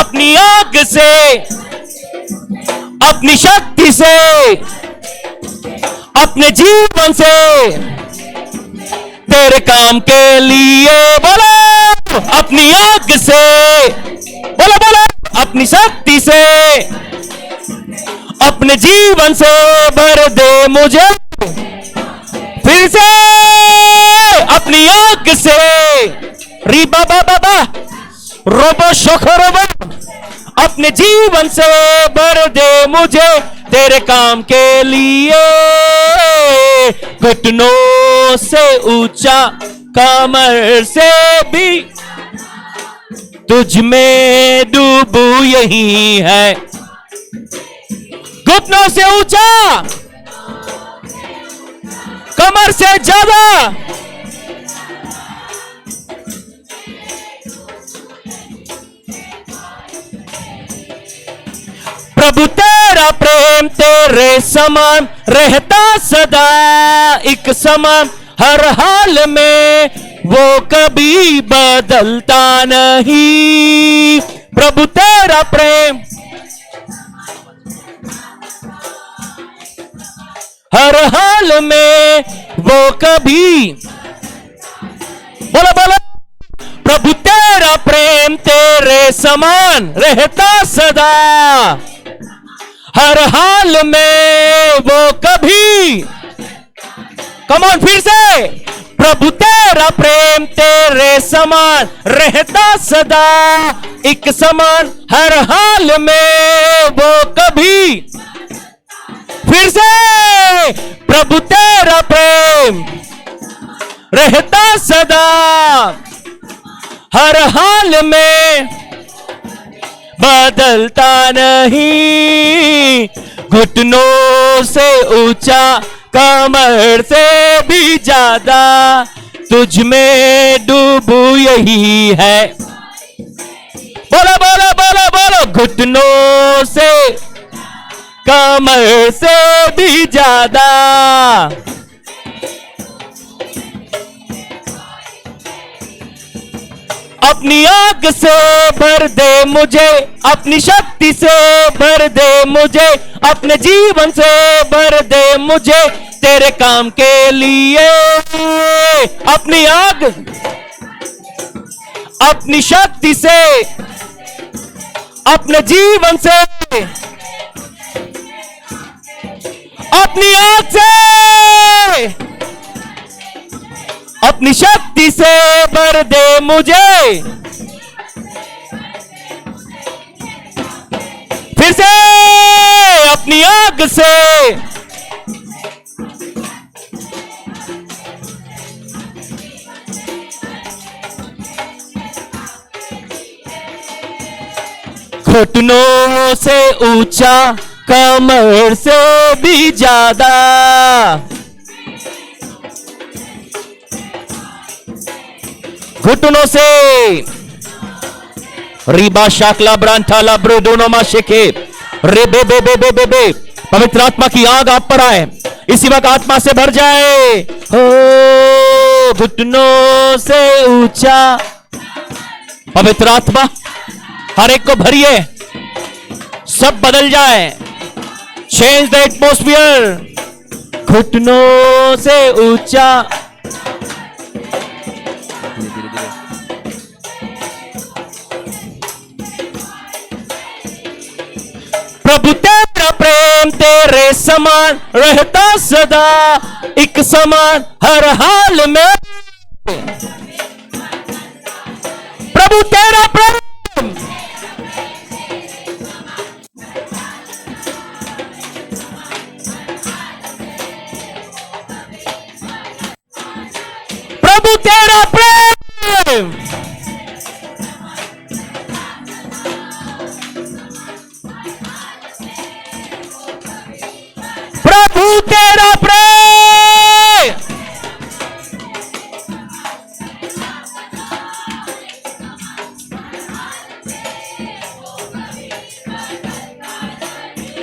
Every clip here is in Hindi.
अपनी आग से, अपनी शक्ति से, अपने जीवन से, तेरे काम के लिए। बोलो अपनी आग से, बोलो बोलो अपनी शक्ति से, अपने जीवन से भर दे मुझे फिर से अपनी आग से। री बाबा बाबा रोबो शोखरोबो, अपने जीवन से भर दे मुझे तेरे काम के लिए। घुटनों से ऊंचा, कमर से भी तुझ में डूबू यही है। घुटनों से ऊंचा, कमर से ज्यादा, प्रभु तेरा प्रेम तेरे समान रहता सदा एक समान, हर हाल में वो कभी बदलता नहीं। प्रभु तेरा प्रेम हर हाल में वो कभी, बोलो बोलो प्रभु तेरा प्रेम तेरे समान रहता सदा, हर हाल में वो कभी। कम ऑन फिर से, प्रभु तेरा प्रेम तेरे समान रहता सदा एक समान, हर हाल में वो कभी। फिर से, प्रभु तेरा प्रेम रहता सदा हर हाल में बदलता नहीं। घुटनों से ऊंचा, कमर से भी ज्यादा तुझ में डूबू यही है। बोलो बोलो बोलो बोलो घुटनों से, कमर से भी ज्यादा। अपनी आग से भर दे मुझे, अपनी शक्ति से भर दे मुझे, अपने जीवन से भर दे मुझे तेरे काम के लिए। अपनी आग, अपनी शक्ति से, अपने जीवन से, अपनी आग से, अपनी शक्ति से भर दे मुझे फिर से अपनी आग से। घुटनों से ऊंचा, कमर से भी ज्यादा। घुटनों से, रिबा शाकला ब्रांथाला ब्रोडोनो माशेके रे बे बे बे बे बे बे। पवित्र आत्मा की आग आप पर आए, इसी वक्त आत्मा से भर जाए। हो घुटनों से ऊंचा, पवित्र आत्मा हर एक को भरिए, सब बदल जाए। Change the atmosphere. घुटनों से ऊंचा, प्रभु तेरा प्रेम तेरे समान रहता सदा एक समान, हर हाल में। प्रभु तेरा प्रेम, प्रभु तेरा प्रेम, प्रभु तेरा प्रेम,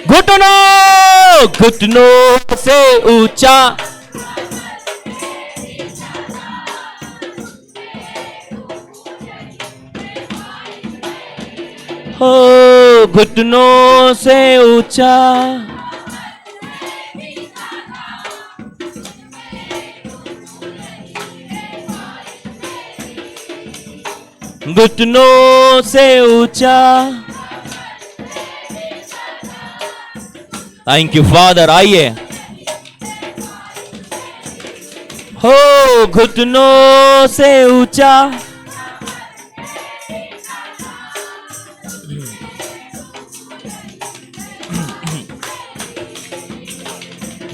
घुटनों घुटनों से ऊंचा, हो घुटनों से ऊंचा, घुटनों से ऊंचा। Thank you father. आइए। हो घुटनों से ऊंचा,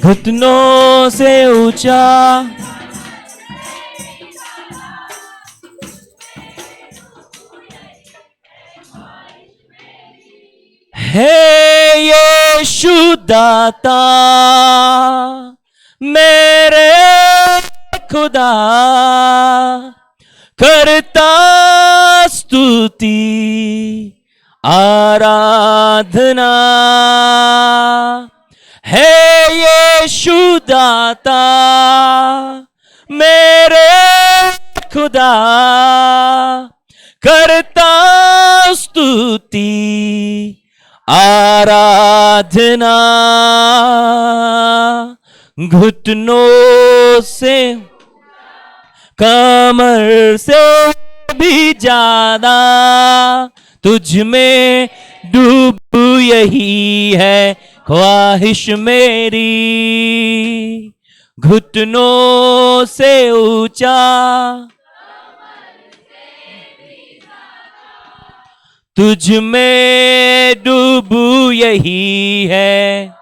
घुटनों से ऊंचा, हे यीशु दाता मेरे खुदा, करता स्तुति आराधना। हे यीशु दाता मेरे खुदा, करता स्तुति आराधना। घुटनों से, कमर से भी ज्यादा तुझ में डूबू, यही है ख्वाहिश मेरी। घुटनों से ऊंचा, तुझ में डूबू, यही है,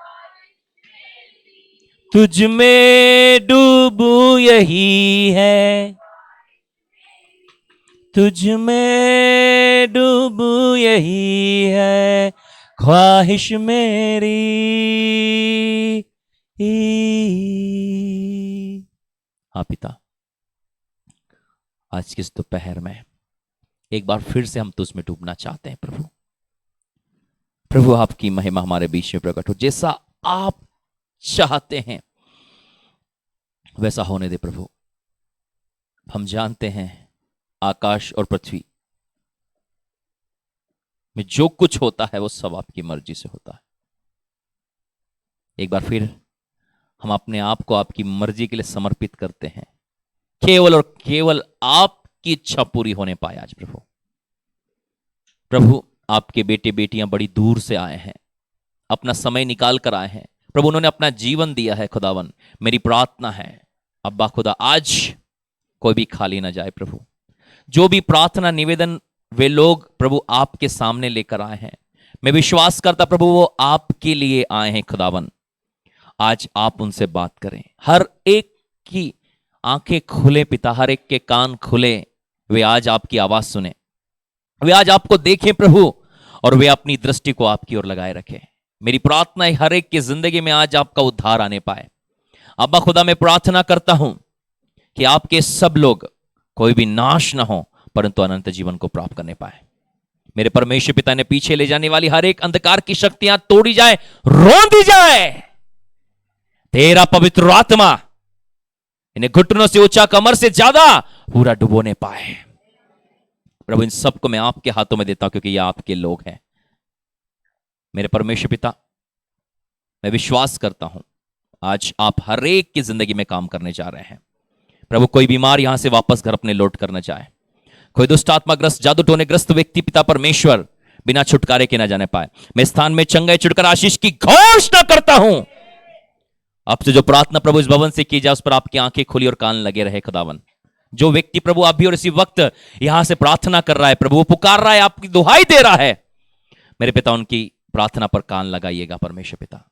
तुझ में डूबू, यही है, तुझ में डूबू, यही है ख्वाहिश मेरी। हाँ पिता, आज के इस दोपहर में एक बार फिर से हम तुझ में डूबना चाहते हैं प्रभु। प्रभु आपकी महिमा हमारे बीच में प्रकट हो, जैसा आप चाहते हैं वैसा होने दे प्रभु। हम जानते हैं आकाश और पृथ्वी में जो कुछ होता है वो सब आपकी मर्जी से होता है। एक बार फिर हम अपने आप को आपकी मर्जी के लिए समर्पित करते हैं, केवल और केवल आपकी इच्छा पूरी होने पाए आज प्रभु। प्रभु आपके बेटे बेटियां बड़ी दूर से आए हैं, अपना समय निकाल कर आए हैं प्रभु, उन्होंने अपना जीवन दिया है खुदावन। मेरी प्रार्थना है अब्बा खुदा, आज कोई भी खाली ना जाए प्रभु। जो भी प्रार्थना निवेदन वे लोग प्रभु आपके सामने लेकर आए हैं, मैं विश्वास करता प्रभु वो आपके लिए आए हैं खुदावन। आज आप उनसे बात करें, हर एक की आंखें खुले पिता, हर एक के कान खुले, वे आज आपकी आवाज सुने, वे आज आपको देखें प्रभु, और वे अपनी दृष्टि को आपकी ओर लगाए रखें। मेरी प्रार्थना है हर एक की जिंदगी में आज आपका उद्धार आने पाए। अब्बा खुदा, मैं प्रार्थना करता हूं कि आपके सब लोग, कोई भी नाश ना हो परंतु अनंत जीवन को प्राप्त करने पाए। मेरे परमेश्वर पिता ने पीछे ले जाने वाली हर एक अंधकार की शक्तियां तोड़ी जाए, रोक दी जाए। तेरा पवित्र आत्मा इन्हें घुटनों से ऊंचा, कमर से ज्यादा पूरा डुबोने पाए प्रभु। इन सबको मैं आपके हाथों में देता हूं क्योंकि ये आपके लोग हैं। मेरे परमेश्वर पिता, मैं विश्वास करता हूं आज आप हर एक की जिंदगी में काम करने जा रहे हैं प्रभु। कोई बीमार यहां से वापस घर अपने लौट करना चाहे, कोई दुष्ट आत्माग्रस्त, जादू टोने ग्रस्त व्यक्ति पिता परमेश्वर बिना छुटकारे के ना जाने पाए, मैं स्थान में चंगाई छुटकर आशीष की घोषणा करता हूं। आपसे जो प्रार्थना प्रभु इस भवन से की जाए उस पर आपकी आंखें खुली और कान लगे रहे खुदावन। जो व्यक्ति प्रभु अभी और इसी वक्त यहां से प्रार्थना कर रहा है प्रभु, वो पुकार रहा है, आपकी दुहाई दे रहा है, मेरे पिता उनकी प्रार्थना पर कान लगाइएगा परमेश्वर पिता।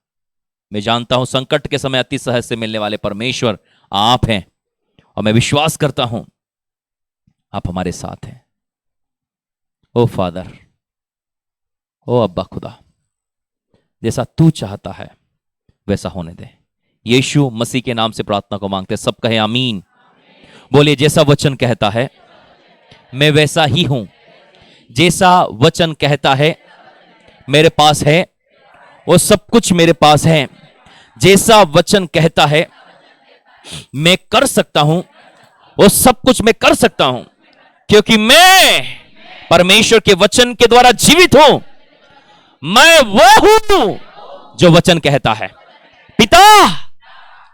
मैं जानता हूं संकट के समय अति सहज से मिलने वाले परमेश्वर आप हैं, और मैं विश्वास करता हूं आप हमारे साथ हैं। ओ फादर, ओ अब्बा खुदा, जैसा तू चाहता है वैसा होने दे। यीशु मसीह के नाम से प्रार्थना को मांगते, सब कहे आमीन। बोलिए, जैसा वचन कहता है मैं वैसा ही हूं, जैसा वचन कहता है मेरे पास है वो सब कुछ मेरे पास है, जैसा वचन कहता है मैं कर सकता हूं वो सब कुछ मैं कर सकता हूं, क्योंकि मैं परमेश्वर के वचन के द्वारा जीवित हूं मैं वो हूं जो वचन कहता है। पिता,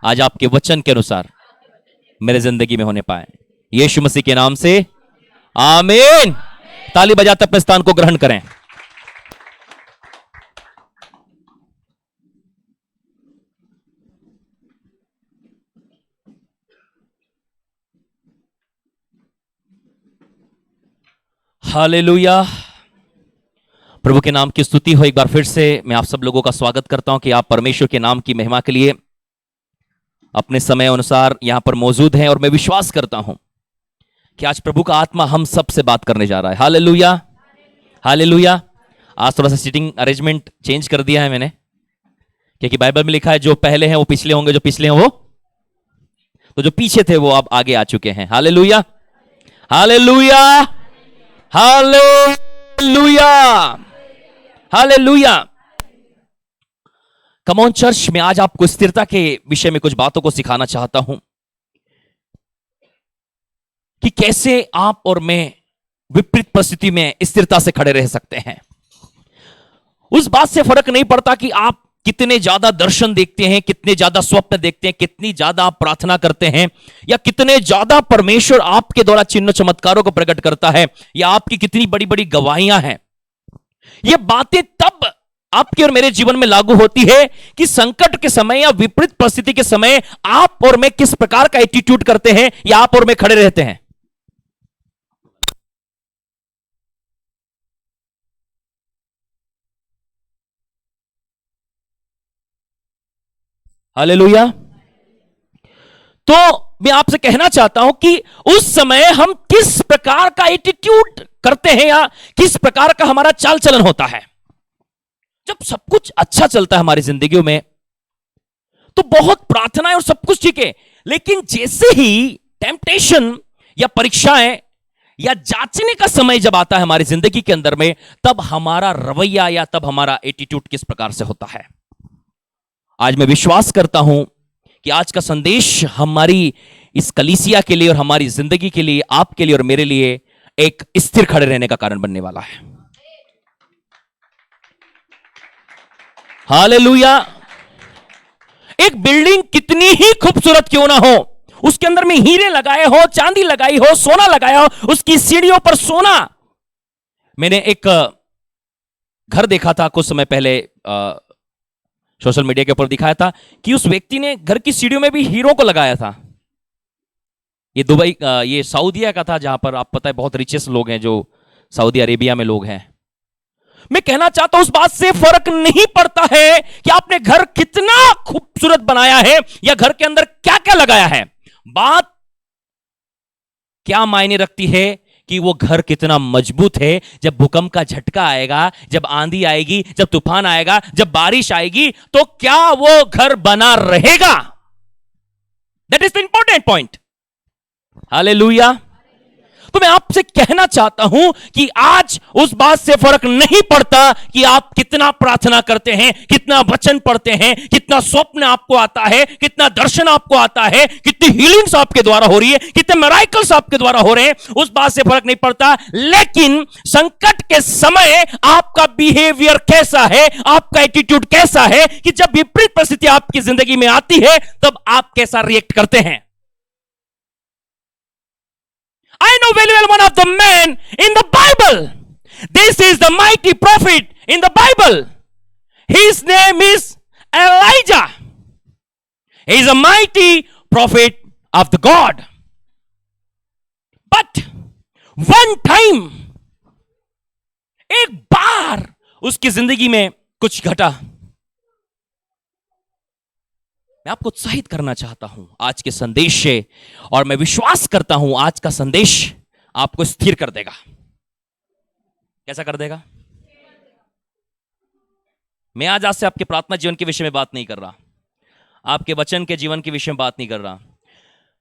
आज आपके वचन के अनुसार मेरे जिंदगी में होने पाए, यीशु मसीह के नाम से आमीन। ताली बजाते अपने स्थान को ग्रहण करें। हालेलुया। प्रभु के नाम की स्तुति हो। एक बार फिर से मैं आप सब लोगों का स्वागत करता हूं कि आप परमेश्वर के नाम की महिमा के लिए अपने समय अनुसार यहां पर मौजूद हैं, और मैं विश्वास करता हूं कि आज प्रभु का आत्मा हम सब से बात करने जा रहा है। Hallelujah, hallelujah. आज थोड़ा सा सीटिंग अरेंजमेंट चेंज कर दिया है मैंने, क्योंकि बाइबल में लिखा है जो पहले हैं वो पिछले होंगे, जो पिछले हैं वो, तो जो पीछे थे वो अब आगे आ चुके हैं। Hallelujah, hallelujah, hallelujah, hallelujah. Come on church, मैं आज आपको स्थिरता के विषय में कुछ बातों को सिखाना चाहता हूं कि कैसे आप और मैं विपरीत परिस्थिति में स्थिरता से खड़े रह सकते हैं। उस बात से फर्क नहीं पड़ता कि आप कितने ज्यादा दर्शन देखते हैं, कितने ज्यादा स्वप्न देखते हैं, कितनी ज्यादा आप प्रार्थना करते हैं, या कितने ज्यादा परमेश्वर आपके द्वारा चिन्ह चमत्कारों को प्रकट करता है, या आपकी कितनी बड़ी बड़ी गवाहियां हैं। ये बातें तब आपके और मेरे जीवन में लागू होती है कि संकट के समय या विपरीत परिस्थिति के समय आप और मैं किस प्रकार का एटीट्यूड करते हैं, या आप और मैं खड़े रहते हैं। हालेलुया। तो मैं आपसे कहना चाहता हूं कि उस समय हम किस प्रकार का एटीट्यूड करते हैं, या किस प्रकार का हमारा चाल चलन होता है। जब सब कुछ अच्छा चलता है हमारी जिंदगियों में तो बहुत प्रार्थनाएं और सब कुछ ठीक है, लेकिन जैसे ही टेम्पटेशन या परीक्षाएं या जांचने का समय जब आता है हमारी जिंदगी के अंदर में, तब हमारा रवैया या तब हमारा एटीट्यूड किस प्रकार से होता है। आज मैं विश्वास करता हूं कि आज का संदेश हमारी इस कलीसिया के लिए और हमारी जिंदगी के लिए, आपके लिए और मेरे लिए एक स्थिर खड़े रहने का कारण बनने वाला है। हालेलुया। एक बिल्डिंग कितनी ही खूबसूरत क्यों ना हो, उसके अंदर में हीरे लगाए हो, चांदी लगाई हो, सोना लगाया हो, उसकी सीढ़ियों पर सोना। मैंने एक घर देखा था कुछ समय पहले, सोशल मीडिया के ऊपर दिखाया था कि उस व्यक्ति ने घर की सीढ़ियों में भी हीरो को लगाया था। ये दुबई, ये सऊदीया का था, जहां पर आप पता है बहुत रिचेस्ट लोग हैं जो सऊदी अरेबिया में लोग हैं। मैं कहना चाहता हूं उस बात से फर्क नहीं पड़ता है कि आपने घर कितना खूबसूरत बनाया है या घर के अंदर क्या क्या लगाया है। बात क्या मायने रखती है कि वो घर कितना मजबूत है। जब भूकंप का झटका आएगा, जब आंधी आएगी, जब तूफान आएगा, जब बारिश आएगी, तो क्या वो घर बना रहेगा। That is the important point. Hallelujah. तो मैं आपसे कहना चाहता हूं कि आज उस बात से फर्क नहीं पड़ता कि आप कितना प्रार्थना करते हैं, कितना वचन पढ़ते हैं, कितना स्वप्न आपको आता है, कितना दर्शन आपको आता है, कितनी हीलिंग्स आपके द्वारा हो रही है, कितने मिरेकल्स आपके द्वारा हो रहे हैं, उस बात से फर्क नहीं पड़ता। लेकिन संकट के समय आपका बिहेवियर कैसा है, आपका एटीट्यूड कैसा है, कि जब विपरीत परिस्थिति आपकी जिंदगी में आती है तब आप कैसा रिएक्ट करते हैं। I know very well one of the men in the Bible. This is the mighty prophet in the Bible. His name is Elijah. He is a mighty prophet of the God. But one time, एक बार उसकी जिंदगी में कुछ घटा। मैं आपको उत्साहित करना चाहता हूं आज के संदेश से, और मैं विश्वास करता हूं आज का संदेश आपको स्थिर कर देगा। कैसा कर देगा? मैं आज से आपके प्रार्थना जीवन के विषय में बात नहीं कर रहा, आपके वचन के जीवन के विषय में बात नहीं कर रहा।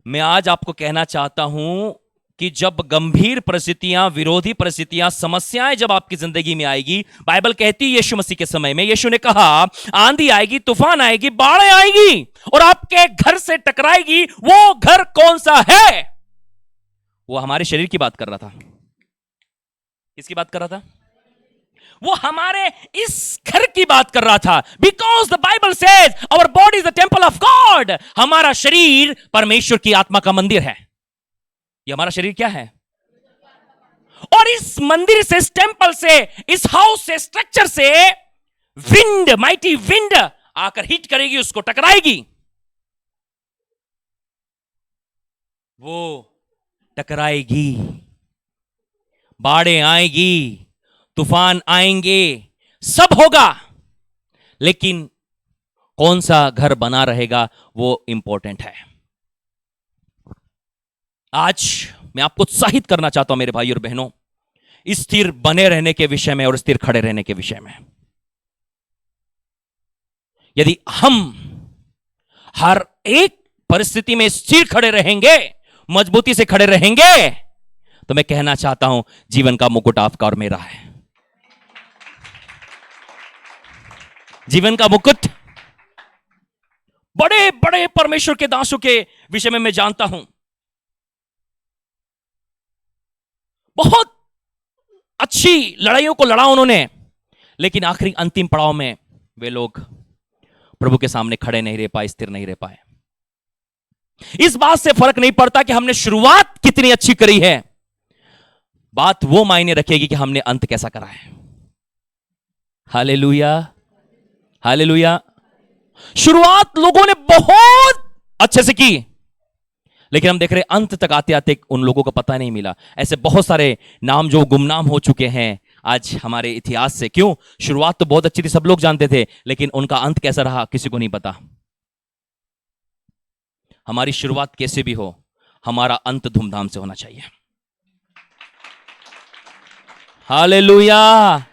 मैं आज आपको कहना चाहता हूं कि जब गंभीर परिस्थितियां, विरोधी परिस्थितियां, समस्याएं जब आपकी जिंदगी में आएगी, बाइबल कहती है यीशु मसीह के समय में, यीशु ने कहा आंधी आएगी, तूफान आएगी, बाढ़ आएगी और आपके घर से टकराएगी। वो घर कौन सा है? वो हमारे शरीर की बात कर रहा था। किसकी बात कर रहा था? वो हमारे इस घर की बात कर रहा था। Because the Bible says our body is the temple of God. हमारा शरीर परमेश्वर की आत्मा का मंदिर है। ये हमारा शरीर क्या है? और इस मंदिर से, इस टेम्पल से, इस हाउस से, स्ट्रक्चर से विंड, माइटी विंड आकर हिट करेगी, उसको टकराएगी। वो टकराएगी, बाढ़ें आएगी, तूफान आएंगे, सब होगा, लेकिन कौन सा घर बना रहेगा वो इंपॉर्टेंट है। आज मैं आपको उत्साहित करना चाहता हूं मेरे भाई और बहनों, स्थिर बने रहने के विषय में और स्थिर खड़े रहने के विषय में। यदि हम हर एक परिस्थिति में स्थिर खड़े रहेंगे, मजबूती से खड़े रहेंगे, तो मैं कहना चाहता हूं जीवन का मुकुट आपका और मेरा है। जीवन का मुकुट बड़े बड़े परमेश्वर के दासों के विषय में मैं जानता हूं, बहुत अच्छी लड़ाइयों को लड़ा उन्होंने, लेकिन आखिरी अंतिम पड़ाव में वे लोग प्रभु के सामने खड़े नहीं रह पाए, स्थिर नहीं रह पाए। इस बात से फर्क नहीं पड़ता कि हमने शुरुआत कितनी अच्छी करी है, बात वो मायने रखेगी कि हमने अंत कैसा करा है। Hallelujah, hallelujah. शुरुआत लोगों ने बहुत अच्छे से की, लेकिन हम देख रहे अंत तक आते आते उन लोगों को पता नहीं मिला। ऐसे बहुत सारे नाम जो गुमनाम हो चुके हैं आज हमारे इतिहास से। क्यों? शुरुआत तो बहुत अच्छी थी, सब लोग जानते थे, लेकिन उनका अंत कैसा रहा किसी को नहीं पता। हमारी शुरुआत कैसे भी हो, हमारा अंत धूमधाम से होना चाहिए। हालेलुया।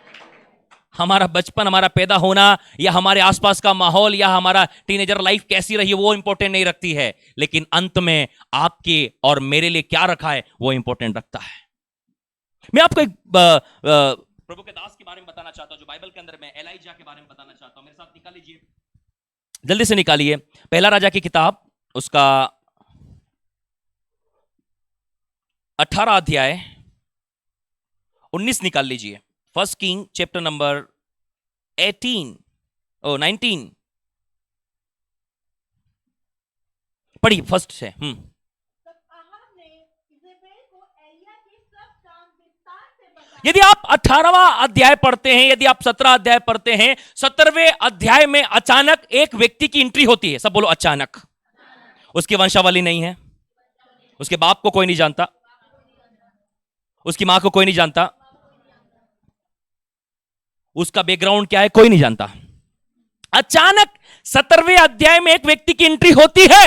हमारा बचपन, हमारा पैदा होना, या हमारे आसपास का माहौल, या हमारा टीनेजर लाइफ कैसी रही है, वो इंपॉर्टेंट नहीं रखती है, लेकिन अंत में आपके और मेरे लिए क्या रखा है वो इंपॉर्टेंट रखता है। मैं आपको एक प्रभु के दास के बारे में बताना चाहता हूं, जो बाइबल के अंदर, मैं एलाइजा के बारे में बताना चाहता हूं। मेरे साथ निकाल लीजिए, जल्दी से निकालिए, पहला राजा की किताब, उसका 18 अध्याय 19 निकाल लीजिए। फर्स्ट किंग चैप्टर नंबर 19 पढ़िए फर्स्ट से। यदि आप 18वां अध्याय पढ़ते हैं, यदि आप 17 अध्याय पढ़ते हैं, 17वें अध्याय में अचानक एक व्यक्ति की एंट्री होती है। सब बोलो अचानक। उसकी वंशावली नहीं है, उसके बाप को कोई नहीं जानता, उसकी मां को कोई नहीं जानता, उसका बैकग्राउंड क्या है कोई नहीं जानता। अचानक 17वें अध्याय में एक व्यक्ति की एंट्री होती है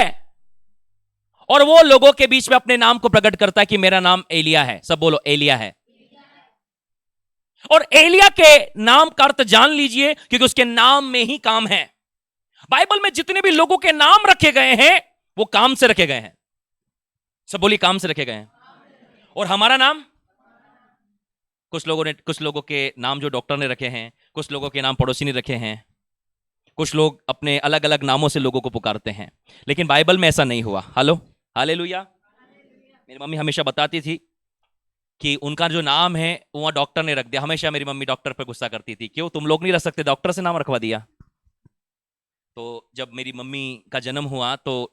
और वो लोगों के बीच में अपने नाम को प्रकट करता है कि मेरा नाम एलिया है। सब बोलो एलिया है। और एलिया के नाम का अर्थ जान लीजिए, क्योंकि उसके नाम में ही काम है। बाइबल में जितने भी लोगों के नाम रखे गए हैं वो काम से रखे गए हैं। सब बोलिए काम से रखे गए हैं। और हमारा नाम, कुछ लोगों के नाम जो डॉक्टर ने रखे हैं, कुछ लोगों के नाम पड़ोसी ने रखे हैं, कुछ लोग अपने अलग अलग नामों से लोगों को पुकारते हैं, लेकिन बाइबल में ऐसा नहीं हुआ। Hello, hallelujah. मेरी मम्मी हमेशा बताती थी कि उनका जो नाम है वो डॉक्टर ने रख दिया। हमेशा मेरी मम्मी डॉक्टर पर गुस्सा करती थी, क्यों तुम लोग नहीं रख सकते, डॉक्टर से नाम रखवा दिया। तो जब मेरी मम्मी का जन्म हुआ तो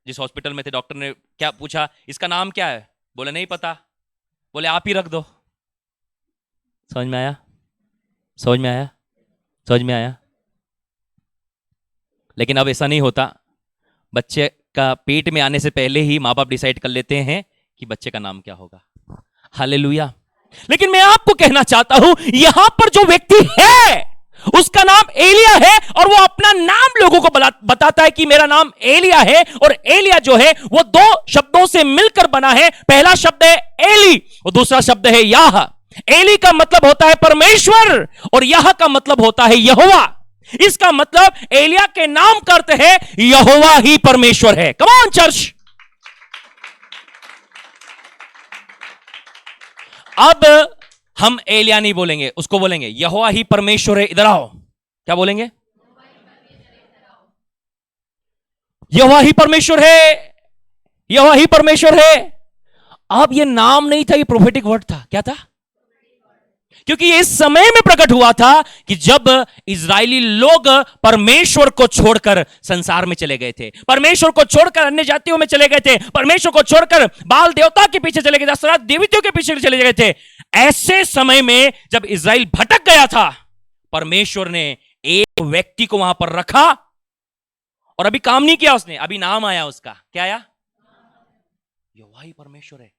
जिस हॉस्पिटल में थे, डॉक्टर ने क्या पूछा, इसका नाम क्या है? बोले नहीं पता। बोले आप ही रख दो। समझ में आया? समझ में आया? समझ में आया? लेकिन अब ऐसा नहीं होता। बच्चे का पेट में आने से पहले ही माँ बाप डिसाइड कर लेते हैं कि बच्चे का नाम क्या होगा। हालेलुया। लेकिन मैं आपको कहना चाहता हूं, यहां पर जो व्यक्ति है उसका नाम एलिया है, और वो अपना नाम लोगों को बताता है कि मेरा नाम एलिया है। और एलिया जो है वो दो शब्दों से मिलकर बना है। पहला शब्द है एली और दूसरा शब्द है याह। एली का मतलब होता है परमेश्वर और याह का मतलब होता है यहोवा। इसका मतलब एलिया के नाम का अर्थ है यहोवा ही परमेश्वर है। कम ऑन चर्च। अब हम एलिया नहीं बोलेंगे, उसको बोलेंगे यहोवा ही परमेश्वर है। इधर आओ, क्या बोलेंगे? यहोवा ही परमेश्वर है, यहोवा ही परमेश्वर है। अब ये नाम नहीं था, ये प्रोफेटिक वर्ड था। क्या था? क्योंकि ये इस समय में प्रकट हुआ था कि जब इजरायली लोग परमेश्वर को छोड़कर संसार में चले गए थे, परमेश्वर को छोड़कर अन्य जातियों में चले गए थे, परमेश्वर को छोड़कर बाल देवता के पीछे चले गए थे, असरात देवतियों के पीछे चले गए थे। ऐसे समय में जब इजराइल भटक गया था, परमेश्वर ने एक व्यक्ति को वहां पर रखा और अभी काम नहीं किया उसने, अभी नाम आया उसका। क्या आया? यहोवा ही परमेश्वर है।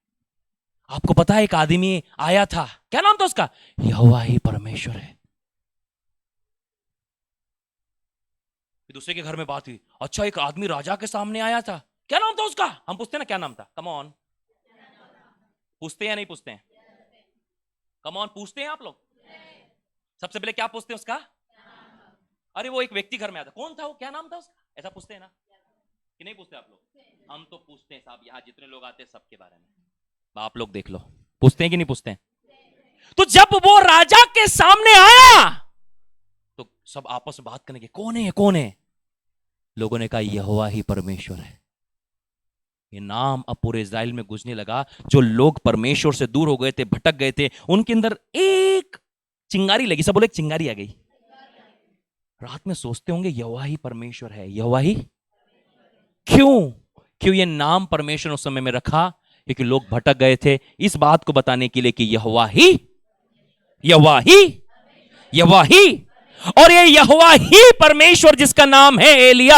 आपको पता है एक आदमी आया था, क्या नाम था उसका? यहोवा ही परमेश्वर है। दूसरे के घर में बात हुई, अच्छा एक आदमी राजा के सामने आया था, क्या नाम था उसका? हम पूछते हैं ना क्या नाम था? कम ऑन, पूछते हैं या नहीं पूछते हैं? कम ऑन, पूछते हैं आप लोग? सबसे पहले क्या पूछते हैं उसका? अरे वो एक व्यक्ति घर में आया था, कौन था वो, क्या नाम था उसका, ऐसा पूछते हैं ना कि नहीं पूछते आप लोग? हम तो पूछते हैं साहब, यहाँ जितने लोग आते हैं सबके बारे में। आप लोग देख लो, पूछते हैं कि नहीं पूछते हैं? तो जब वो राजा के सामने आया तो सब आपस में बात करने के, कौन है कौन है? लोगों ने कहा यहोवा ही परमेश्वर है। ये नाम अब पूरे इज़राइल में गूंजने लगा। जो लोग परमेश्वर से दूर हो गए थे, भटक गए थे, उनके अंदर एक चिंगारी लगी। सब बोले एक चिंगारी आ गई। रात में सोचते होंगे यहोवा ही परमेश्वर है, यहोवा ही। क्यों ये नाम परमेश्वर उस समय में रखा? क्योंकि लोग भटक गए थे। इस बात को बताने के लिए कि यहोवा ही, यहोवा ही, यहोवा ही। और ये यहोवा ही परमेश्वर जिसका नाम है एलिया,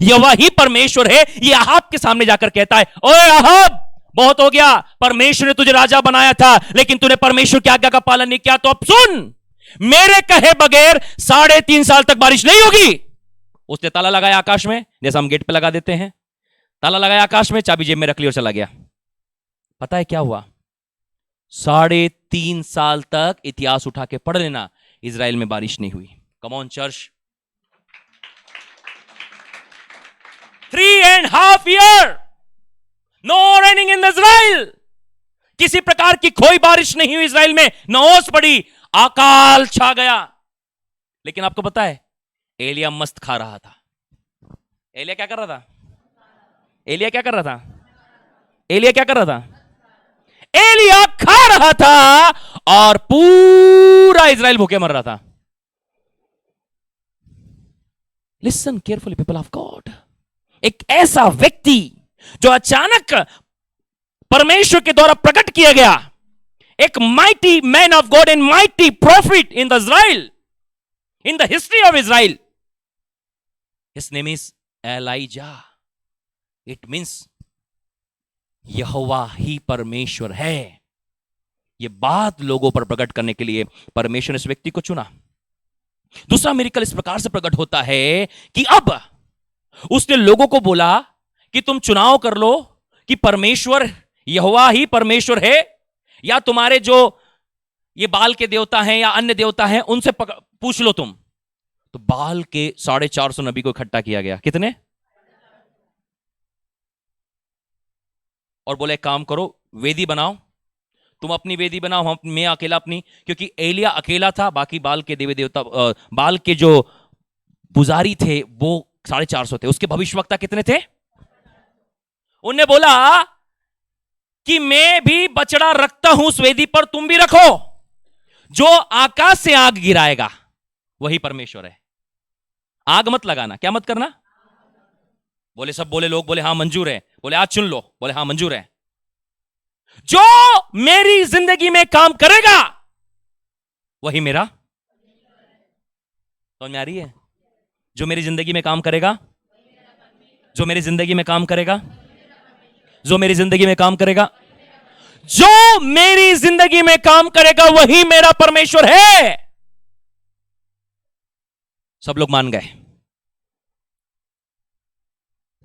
यहोवा ही परमेश्वर है। ये अहाब के सामने जाकर कहता है, ओए अहाब, बहुत हो गया, परमेश्वर ने तुझे राजा बनाया था लेकिन तूने परमेश्वर की आज्ञा का पालन नहीं किया, तो अब सुन, मेरे कहे बगैर 3.5 साल तक बारिश नहीं होगी। उसने ताला लगाया आकाश में, जैसा हम गेट पे लगा देते हैं, ताला लगाया आकाश में, चाबी जेब में रख ली और चला गया। पता है क्या हुआ? 3.5 साल तक, इतिहास उठा के पढ़ लेना, इजराइल में बारिश नहीं हुई। Come on church, 3.5 year no raining in Israel. किसी प्रकार की कोई बारिश नहीं हुई इजराइल में, न ओस पड़ी, अकाल छा गया। लेकिन आपको पता है एलिया मस्त खा रहा था। एलिया क्या कर रहा था? एलिया क्या कर रहा था? एलिया क्या कर रहा था? एलिया खा रहा था और पूरा इजराइल भूखे मर रहा था। Listen carefully people of God. एक ऐसा व्यक्ति जो अचानक परमेश्वर के द्वारा प्रकट किया गया, एक mighty man of God and mighty prophet in the Israel, in the history of Israel, his name is Elijah. It means यहोवा ही परमेश्वर है। यह बात लोगों पर प्रकट करने के लिए परमेश्वर ने इस व्यक्ति को चुना। दूसरा मिरेकल इस प्रकार से प्रकट होता है कि अब उसने लोगों को बोला कि तुम चुनाव कर लो कि परमेश्वर यहोवा ही परमेश्वर है, या तुम्हारे जो ये बाल के देवता हैं या अन्य देवता हैं उनसे पूछ लो तुम। तो बाल के 450 नबी को इकट्ठा किया गया। कितने? और बोले काम करो, वेदी बनाओ, तुम अपनी वेदी बनाओ, हम मैं अकेला अपनी, क्योंकि एलिया अकेला था, बाकी बाल के देवी देवता, बाल के जो पुजारी थे वो 450 थे। उसके भविष्यवक्ता कितने थे? उन्होंने बोला कि मैं भी बछड़ा रखता हूं उस वेदी पर, तुम भी रखो। जो आकाश से आग गिराएगा वही परमेश्वर है। आग मत लगाना। क्या मत करना? बोले सब, बोले लोग, बोले हाँ मंजूर है, बोले आज चुन लो, बोले हाँ मंजूर है। जो मेरी जिंदगी में काम करेगा वही मेरा। समझ में आ रही है? जो मेरी जिंदगी में काम करेगा, जो मेरी जिंदगी में काम करेगा, जो मेरी जिंदगी में काम करेगा, जो मेरी जिंदगी में काम करेगा वही मेरा परमेश्वर है। सब लोग मान गए।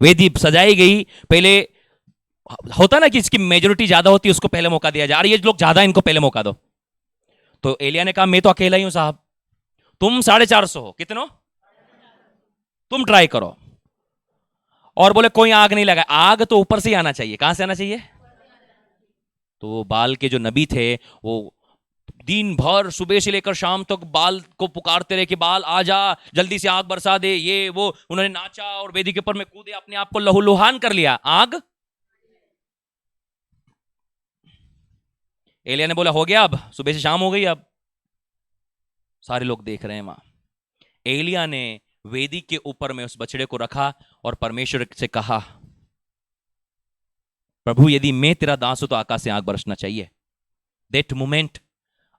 वेदी सजाई गई। पहले होता ना कि इसकी मेजोरिटी ज्यादा होती है उसको पहले मौका दिया जाए, ये लोग ज्यादा, इनको पहले मौका दो। तो एलिया ने कहा मैं तो अकेला ही हूं साहब, तुम 450 हो, कितने हो? तुम ट्राई करो। और बोले कोई आग नहीं लगा। आग तो ऊपर से ही आना चाहिए। कहां से आना चाहिए? तो वो बाल के जो नबी थे वो दिन भर सुबह से लेकर शाम तक बाल को पुकारते रहे कि बाल आ जा, जल्दी से आग बरसा दे, ये वो। उन्होंने नाचा और वेदी के ऊपर में कूदे, अपने आप को लहूलुहान कर लिया। आग। एलिया ने बोला हो गया, अब सुबह से शाम हो गई, अब सारे लोग देख रहे हैं वहां। एलिया ने वेदी के ऊपर में उस बछड़े को रखा और परमेश्वर से कहा, प्रभु यदि मैं तेरा दास हूं तो आकाश से आग बरसना चाहिए। दैट मोमेंट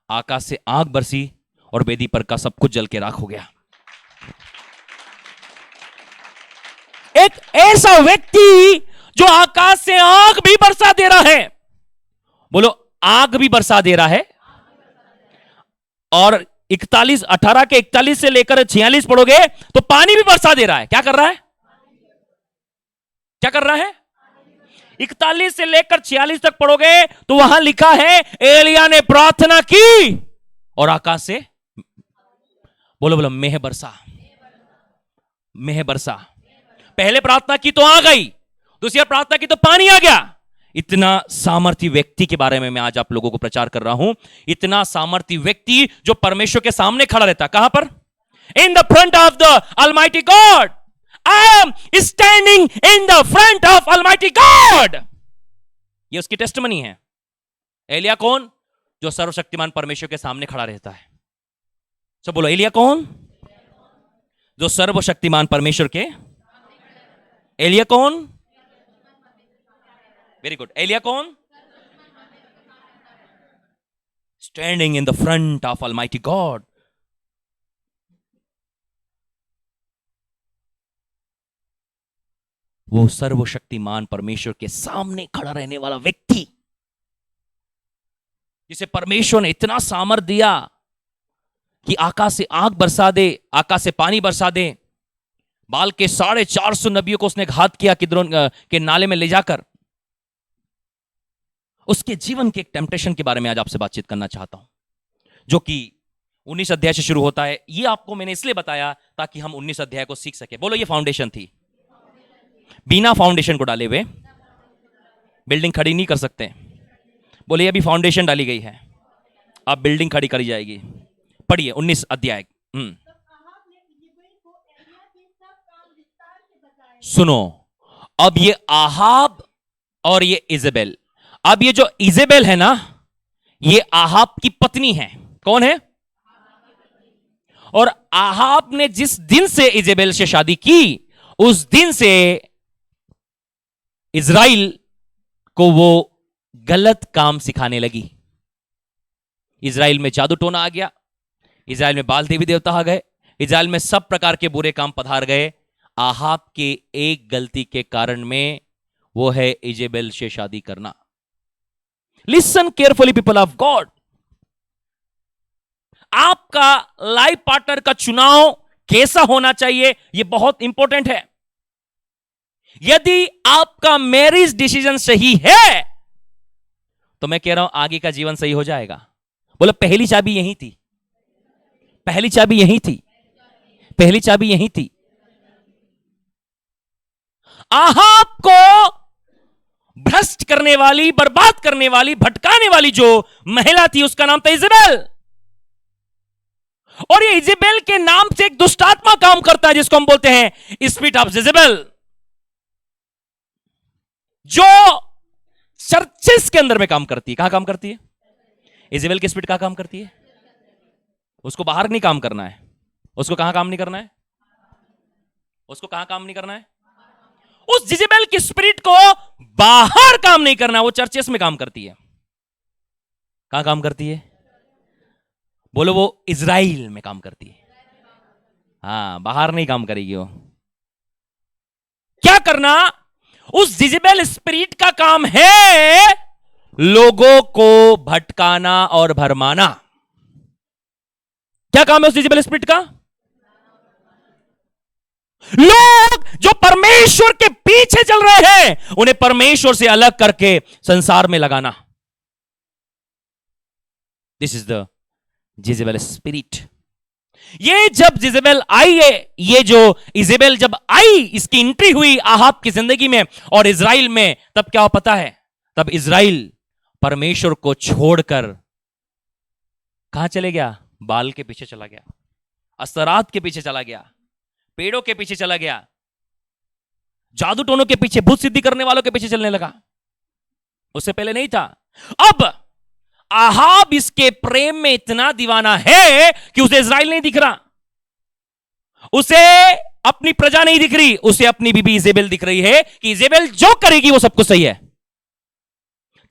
आकाश से आग बरसी और वेदी पर का सब कुछ जल के राख हो गया। एक ऐसा व्यक्ति जो आकाश से आग भी बरसा दे रहा है, बोलो आग भी बरसा दे रहा है। और 18 के 41 से लेकर 46 पढ़ोगे तो पानी भी बरसा दे रहा है। क्या कर रहा है? क्या कर रहा है? 41 से लेकर 46 तक पढ़ोगे तो वहां लिखा है एलिया ने प्रार्थना की और आकाश से बोलो बोलो मेह बरसा, मेह बरसा। पहले प्रार्थना की तो आ गई, दूसरी प्रार्थना की तो पानी आ गया। इतना सामर्थी व्यक्ति के बारे में मैं आज आप लोगों को प्रचार कर रहा हूं। इतना सामर्थी व्यक्ति जो परमेश्वर के सामने खड़ा रहता। कहां पर? इन the front of the almighty God. I am standing in the front of almighty God. ये उसकी टेस्टमनी है। एलिया कौन? जो सर्वशक्तिमान परमेश्वर के सामने खड़ा रहता है। सब बोलो एलिया कौन? जो सर्वशक्तिमान परमेश्वर के। एलिया कौन? Very good. एलिया कौन? Standing in the front of almighty God. वो सर्वशक्तिमान परमेश्वर के सामने खड़ा रहने वाला व्यक्ति, जिसे परमेश्वर ने इतना सामर्थ दिया कि आकाश से आग बरसा दे, आकाश से पानी बरसा दे। बाल के 450 नबियों को उसने घात किया किद्रोन के नाले में ले जाकर। उसके जीवन के एक टेम्पटेशन के बारे में आज आपसे बातचीत करना चाहता हूं, जो कि 19 अध्याय से शुरू होता है। ये आपको मैंने इसलिए बताया ताकि हम 19 अध्याय को सीख सके। बोलो ये फाउंडेशन थी। बिना फाउंडेशन को डाले हुए बिल्डिंग खड़ी नहीं कर सकते। बोले अभी फाउंडेशन डाली गई है, अब बिल्डिंग खड़ी करी जाएगी। पढ़िए 19 अध्याय। सुनो, अब ये आहाब और ये इजेबेल, अब ये जो इजेबेल है ना, ये आहाब की पत्नी है। कौन है? और आहाब ने जिस दिन से इजेबेल से शादी की, उस दिन से इज़राइल को वो गलत काम सिखाने लगी। इज़राइल में जादू टोना आ गया, इज़राइल में बाल देवी देवता आ गए, इज़राइल में सब प्रकार के बुरे काम पधार गए। आहाब के एक गलती के कारण में, वो है इजेबेल से शादी करना। Listen carefully people of God. आपका लाइफ पार्टनर का चुनाव कैसा होना चाहिए, यह बहुत इंपॉर्टेंट है। यदि आपका मैरिज डिसीजन सही है तो मैं कह रहा हूं आगे का जीवन सही हो जाएगा। बोलो पहली चाबी यही थी, पहली चाबी यही थी, पहली चाबी यही थी। आहाब को भ्रष्ट करने वाली, बर्बाद करने वाली, भटकाने वाली जो महिला थी, उसका नाम था इजेबेल। और ये इजेबेल के नाम से एक दुष्ट आत्मा काम करता है, जिसको हम बोलते हैं स्पिरिट ऑफ इजेबेल, जो चर्चेस के अंदर में काम करती है। कहां काम करती है? इजेबेल की स्पिरिट कहां काम करती है? उसको बाहर नहीं काम करना है। उसको कहां काम नहीं करना है? उसको कहां काम नहीं करना है? उस जिजेबेल की स्पिरिट को बाहर काम नहीं करना, वो चर्चेस में काम करती है। कहां काम करती है? बोलो वो इज़राइल में काम करती है। हाँ, बाहर नहीं काम करेगी वो। क्या करना? उस जिजेबेल स्पिरिट का काम है लोगों को भटकाना और भरमाना। क्या काम है उस जिजेबेल स्पिरिट का? लोग जो परमेश्वर के पीछे चल रहे हैं, उन्हें परमेश्वर से अलग करके संसार में लगाना। This is the Jezebel spirit. ये जब जिजेबेल आई है, ये जो इजेबेल जब आई, इसकी एंट्री हुई आहाब की जिंदगी में और इज़राइल में, तब क्या पता है? तब इज़राइल परमेश्वर को छोड़कर कहां चले गया? बाल के पीछे चला गया, अस्तरात के पीछे चला गया, पेड़ों के पीछे चला गया, जादू टोनों के पीछे, भूत सिद्धि करने वालों के पीछे चलने लगा। उससे पहले नहीं था। अब आहाब इसके प्रेम में इतना दीवाना है कि उसे इजराइल नहीं दिख रहा, उसे अपनी प्रजा नहीं दिख रही, उसे अपनी बीबी इजेबेल दिख रही है कि इजेबेल जो करेगी वो सब कुछ सही है।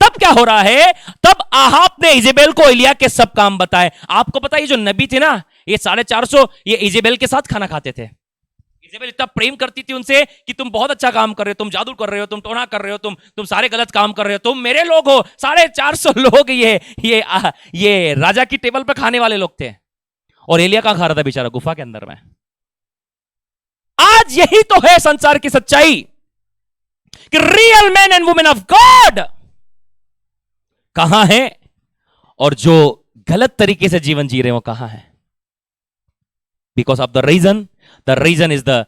तब क्या हो रहा है, तब आहाब ने इजेबेल को एलिया के सब काम बताए। आपको पता है ये जो नबी थे ना, ये 450 ये इजेबेल के साथ खाना खाते थे। इजेबेल इतना प्रेम करती थी उनसे कि तुम बहुत अच्छा काम कर रहे हो, तुम जादू कर रहे हो, तुम टोना कर रहे हो, तुम सारे गलत काम कर रहे हो, तुम मेरे लोग हो। 450 लोग ये राजा की टेबल पर खाने वाले लोग थे, और एलिया कहां खा रहा था बेचारा, गुफा के अंदर में। आज यही तो है संसार की सच्चाई कि real man and women of God कहां है, और जो गलत तरीके से जीवन जी रहे हो कहां है। Because of the reason is the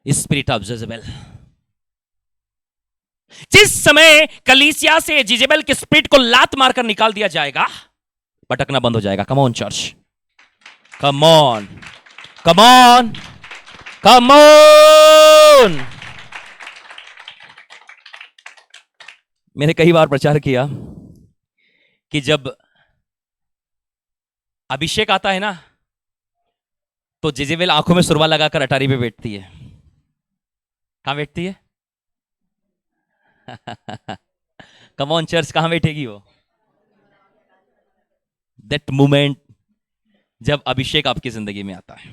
spirit of Jezebel. जिस समय कलीसिया से जेजेबेल के स्पिरिट को लात मारकर निकाल दिया जाएगा, भटकना बंद हो जाएगा। कम on church, come on, come on, come on. मैंने कई बार प्रचार किया कि जब अभिषेक आता है ना, तो जेजेबेल आंखों में सुरवा लगाकर अटारी पे बैठती है। कहां बैठती है? कम ऑन चर्च, कहां बैठेगी वो? दैट मोमेंट जब अभिषेक आपकी जिंदगी में आता है,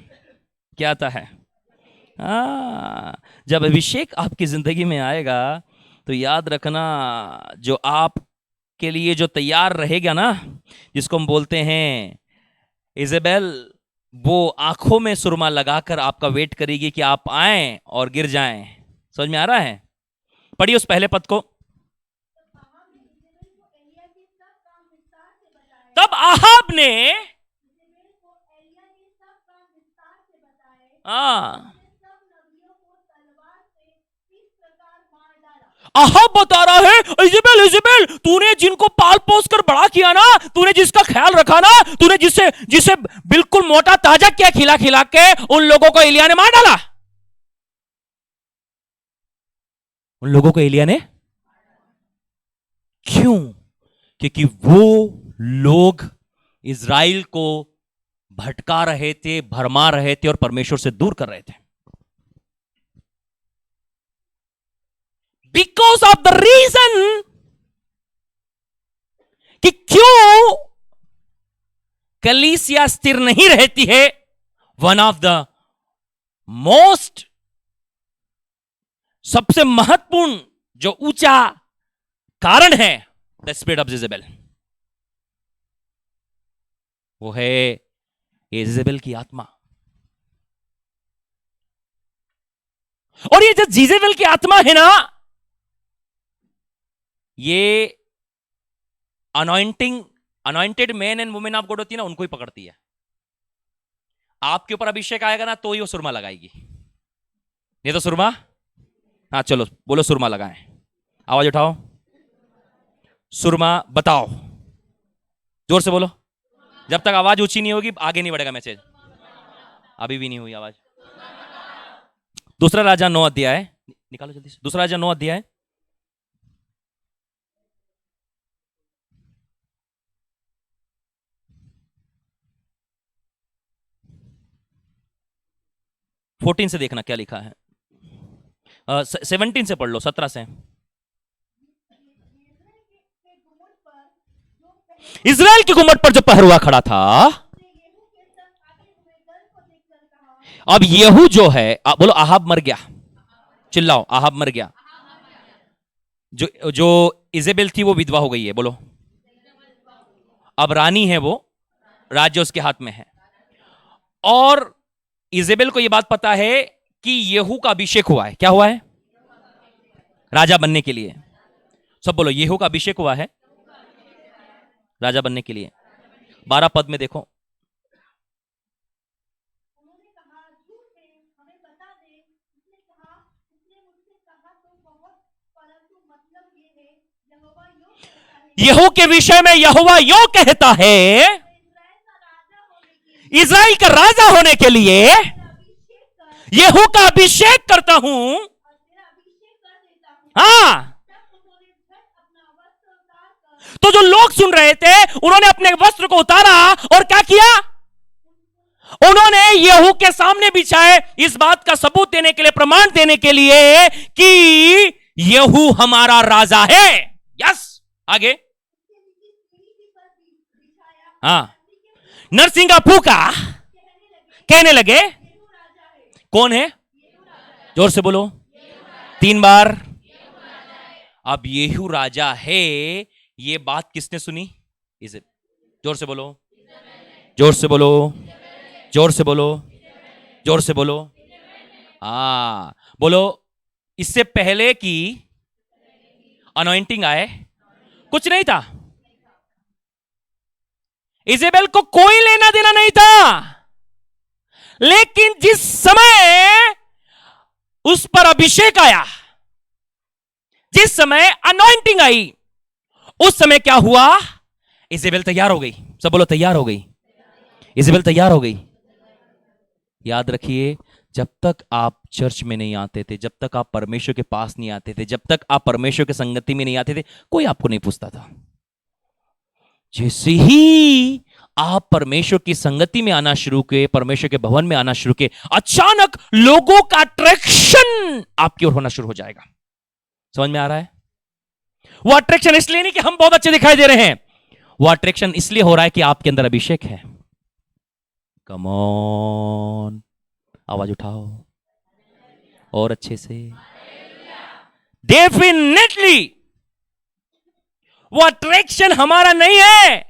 क्या आता है? जब अभिषेक आपकी जिंदगी में आएगा तो याद रखना, जो आप के लिए जो तैयार रहेगा ना, जिसको हम बोलते हैं इजेबेल, वो आंखों में सुरमा लगाकर आपका वेट करेगी कि आप आएं और गिर जाएं। समझ में आ रहा है? पढ़िए उस पहले पद को। तब आहाब ने आहाब बता रहा है, इजेबेल इजेबेल, तूने जिनको पाल पोस कर बड़ा किया ना, तूने जिसका ख्याल रखा ना, तूने जिसे जिसे बिल्कुल मोटा ताजा किया खिला खिला के, उन लोगों को एलिया ने मार डाला। उन लोगों को एलिया ने क्यों? क्योंकि वो लोग इजराइल को भटका रहे थे, भरमा रहे थे और परमेश्वर से दूर कर रहे थे। बिकॉज ऑफ द रीजन कि क्यों कलीसिया स्थिर नहीं रहती है, वन ऑफ द मोस्ट, सबसे महत्वपूर्ण जो ऊंचा कारण है द स्पिरिट ऑफ जेजेबेल, वो है जेजेबेल की आत्मा। और ये जो जेजेबेल की आत्मा है ना, ये anointed man and women of God होती है ना, उनको ही पकड़ती है। आपके ऊपर अभिषेक आएगा ना, तो ही वो सुरमा लगाएगी। नहीं तो सुरमा, हाँ चलो बोलो सुरमा लगाएं, आवाज उठाओ, सुरमा बताओ, जोर से बोलो। जब तक आवाज ऊंची नहीं होगी आगे नहीं बढ़ेगा मैसेज। अभी भी नहीं हुई आवाज। दूसरा राजा 9 अध्याय निकालो जल्दी से। दूसरा राजा 9 अध्याय 14 से देखना क्या लिखा है। 17 से पढ़ लो, 17 से। इजराइल की गुम्मट पर जो पहरुआ खड़ा था, अब येहू जो है, बोलो आहाब मर गया, चिल्लाओ आहाब मर गया। जो इजेबेल थी वो विधवा हो गई है, बोलो। अब रानी है वो, राज्य उसके हाथ में है। और इजेबेल को यह बात पता है कि येहू का अभिषेक हुआ है। क्या हुआ है? राजा बनने के लिए। सब बोलो, येहू का अभिषेक हुआ है राजा बनने के लिए। 12 पद में देखो, येहू के विषय में यहोवा यो कहता है, इजराइल का राजा होने के लिए येहू का अभिषेक करता हूं। हाँ, तो जो लोग सुन रहे थे उन्होंने अपने वस्त्र को उतारा और क्या किया? उन्होंने यहू के सामने बिछाए, इस बात का सबूत देने के लिए, प्रमाण देने के लिए कि यहू हमारा राजा है। यस, आगे। हाँ, नरसिंगा फूका, कहने लगे कौन है? जोर से बोलो, 3 बार। अब यहू राजा है, ये बात किसने सुनी? इसे जोर से बोलो, जोर से बोलो, जोर से बोलो, जोर से बोलो। बोलो, इससे पहले कि अनॉइंटिंग आए कुछ नहीं था। इजेबेल को कोई लेना देना नहीं था, लेकिन जिस समय उस पर अभिषेक आया, जिस समय अनॉइंटिंग आई, उस समय क्या हुआ? इजेबेल तैयार हो गई। सब बोलो, तैयार हो गई। इजेबेल तैयार हो गई। याद रखिए, जब तक आप चर्च में नहीं आते थे, जब तक आप परमेश्वर के पास नहीं आते थे, जब तक आप परमेश्वर की संगति में नहीं आते थे, कोई आपको नहीं पूछता था। जैसे ही आप परमेश्वर की संगति में आना शुरू किए, परमेश्वर के भवन में आना शुरू किए, अचानक लोगों का अट्रैक्शन आपकी ओर होना शुरू हो जाएगा। समझ में आ रहा है? वो अट्रैक्शन इसलिए नहीं कि हम बहुत अच्छे दिखाई दे रहे हैं, वो अट्रैक्शन इसलिए हो रहा है कि आपके अंदर अभिषेक है। कम ऑन, आवाज उठाओ और अच्छे से। डेफिनेटली वो अट्रैक्शन हमारा नहीं है,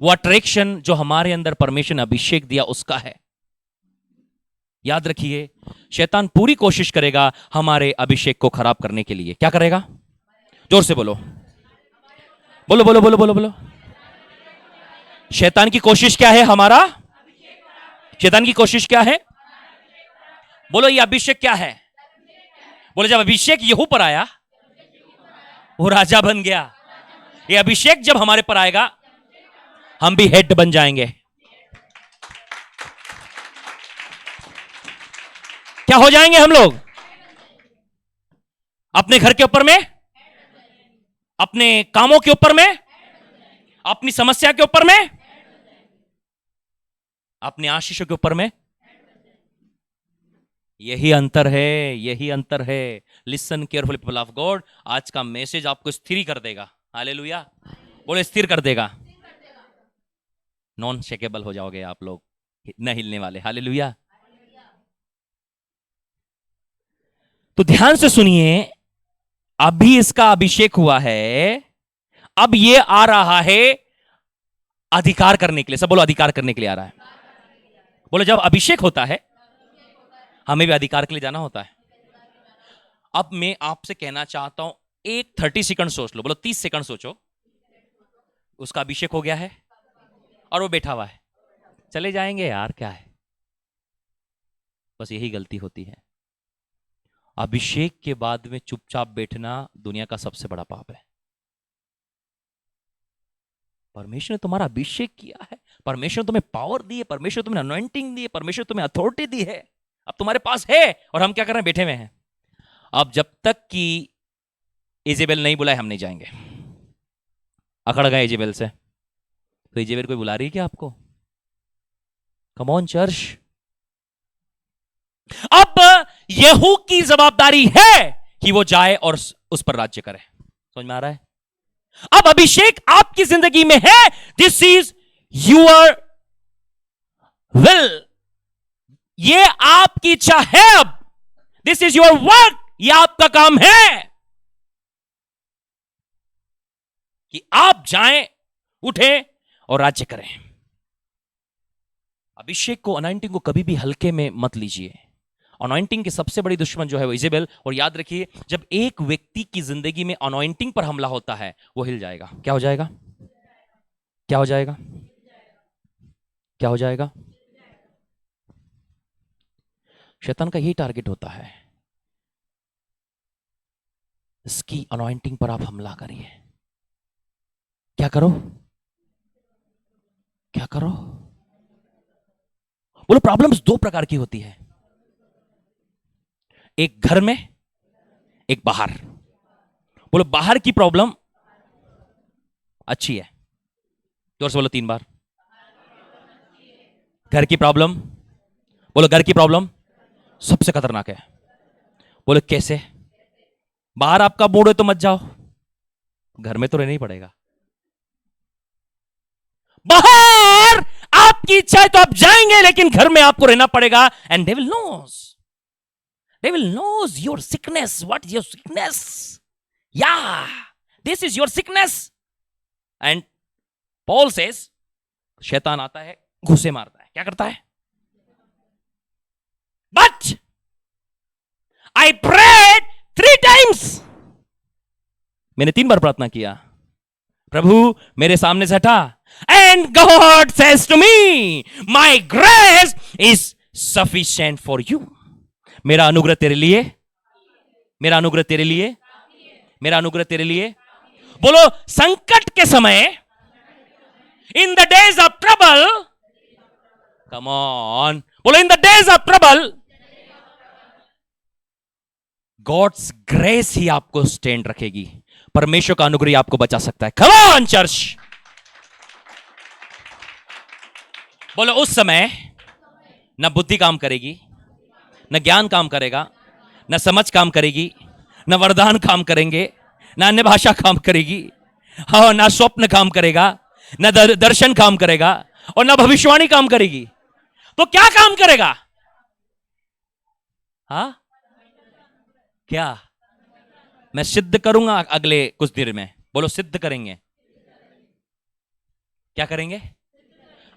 वो अट्रैक्शन जो हमारे अंदर परमेश्वर ने अभिषेक दिया उसका है। याद रखिए, शैतान पूरी कोशिश करेगा हमारे अभिषेक को खराब करने के लिए। क्या करेगा? जोर से बोलो, बोलो बोलो बोलो बोलो बोलो। शैतान की कोशिश क्या है? हमारा शैतान की कोशिश क्या है? बोलो, ये अभिषेक क्या है? बोलो, जब अभिषेक यहू पर आया, वो राजा बन गया। ये अभिषेक जब हमारे पर आएगा, हम भी हेड बन जाएंगे। क्या हो जाएंगे हम लोग? अपने घर के ऊपर में, अपने कामों के ऊपर में, अपनी समस्या के ऊपर में, अपने आशीषों के ऊपर में। यही अंतर है, यही अंतर है। Listen carefully people of God, आज का मैसेज आपको स्थिर कर देगा। हालेलुया, बोले स्थिर कर देगा। नॉन शेकेबल हो जाओगे आप लोग, न हिलने वाले। हालेलुया। तो ध्यान से सुनिए, अभी इसका अभिषेक हुआ है, अब ये आ रहा है अधिकार करने के लिए। सब बोलो, अधिकार करने के लिए आ रहा है। बोलो, जब अभिषेक होता है हमें भी अधिकार के लिए जाना होता है। अब मैं आपसे कहना चाहता हूं, एक 30 सेकंड सोच लो। बोलो, 30 सेकंड सोचो। उसका अभिषेक हो गया है और वो बैठा हुआ है। चले जाएंगे यार, क्या है? बस यही गलती होती है। अभिषेक के बाद में चुपचाप बैठना दुनिया का सबसे बड़ा पाप है। परमेश्वर ने तुम्हारा अभिषेक किया है, परमेश्वर ने तुम्हें पावर दी है, परमेश्वर ने तुम्हें अनॉइंटिंग दी है, परमेश्वर ने तुम्हें अथॉरिटी दी है, अब तुम्हारे पास है, और हम क्या कर रहे हैं? बैठे हुए हैं। अब जब तक कि इजेबेल नहीं बुलाए, हम नहीं जाएंगे। अकड़ गए इजेबेल से, तो इजेबेल कोई बुला रही है क्या आपको? कम ऑन चर्च। अब यहू की जवाबदारी है कि वो जाए और उस पर राज्य करे। समझ में आ रहा है? अब अभिषेक आपकी जिंदगी में है। दिस इज यूर विल, ये आपकी इच्छा है। अब दिस इज योर वर्क, ये आपका काम है कि आप जाएं, उठें और राज्य करें। अभिषेक को, अनॉइंटिंग को कभी भी हल्के में मत लीजिए। अनॉइंटिंग की सबसे बड़ी दुश्मन जो है वो इजेबेल। और याद रखिए, जब एक व्यक्ति की जिंदगी में अनॉइंटिंग पर हमला होता है, वो हिल जाएगा। क्या हो जाएगा? क्या हो जाएगा? क्या हो जाएगा? शैतान का यही टारगेट होता है, इसकी अनॉइंटिंग पर आप हमला करिए। क्या करो? क्या करो? बोलो, प्रॉब्लम्स 2 प्रकार की होती है, एक घर में, एक बाहर। बोलो, बाहर की प्रॉब्लम अच्छी है। जोर से बोलो 3 बार। घर की प्रॉब्लम, बोलो घर की प्रॉब्लम सबसे खतरनाक है। बोलो कैसे? बाहर आपका मूड है तो मत जाओ, घर में तो रहना ही पड़ेगा। बाहर आपकी इच्छा है तो आप जाएंगे, लेकिन घर में आपको रहना पड़ेगा। And they will knows your sickness, what is your sickness, या this is your sickness. And Paul says शैतान आता है, घुसे मारता है, क्या करता है? बट आई प्रेड 3 times, मैंने 3 बार प्रार्थना किया, प्रभु मेरे सामने से हटा। And God says to me, my grace is sufficient for you. मेरा अनुग्रह तेरे लिए, मेरा अनुग्रह तेरे लिए, मेरा अनुग्रह तेरे लिए। बोलो संकट के समय, in the days of trouble, come on, बोलो in the days of trouble, God's grace ही आपको स्टैंड रखेगी। परमेश्वर का अनुग्रह आपको बचा सकता है। कम ऑन चर्च, बोलो उस समय न बुद्धि काम करेगी, न ज्ञान काम करेगा, न समझ काम करेगी, न वरदान काम करेंगे, न अन्य भाषा काम करेगी, हाँ, ना स्वप्न काम करेगा, न दर्शन काम करेगा, और न भविष्यवाणी काम करेगी। तो क्या काम करेगा? हाँ, क्या? मैं सिद्ध करूंगा अगले कुछ देर में। बोलो सिद्ध करेंगे। क्या करेंगे?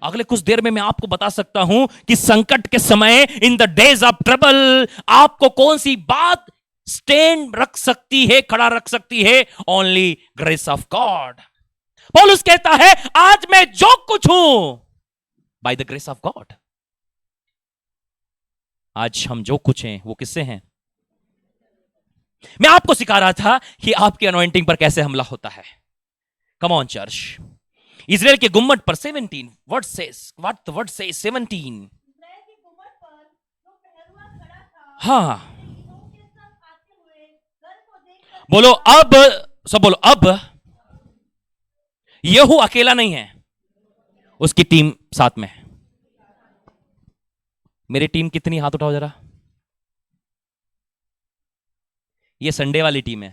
अगले कुछ देर में मैं आपको बता सकता हूं कि संकट के समय, in the days of trouble, आपको कौन सी बात स्टैंड रख सकती है, खड़ा रख सकती है? Only grace of God. पौलुस कहता है आज मैं जो कुछ हूं by the grace of God. आज हम जो कुछ हैं वो किससे हैं? मैं आपको सिखा रहा था कि आपके अनॉइंटिंग पर कैसे हमला होता है। कम ऑन चर्च। इजराइल के गुम्मट पर 17 व्हाट द वर्ड सेज 17। हाँ, बोलो अब, सब बोलो अब। यहू अकेला नहीं है, उसकी टीम साथ में। मेरी टीम कितनी? हाथ उठाओ जरा। ये संडे वाली टीम है,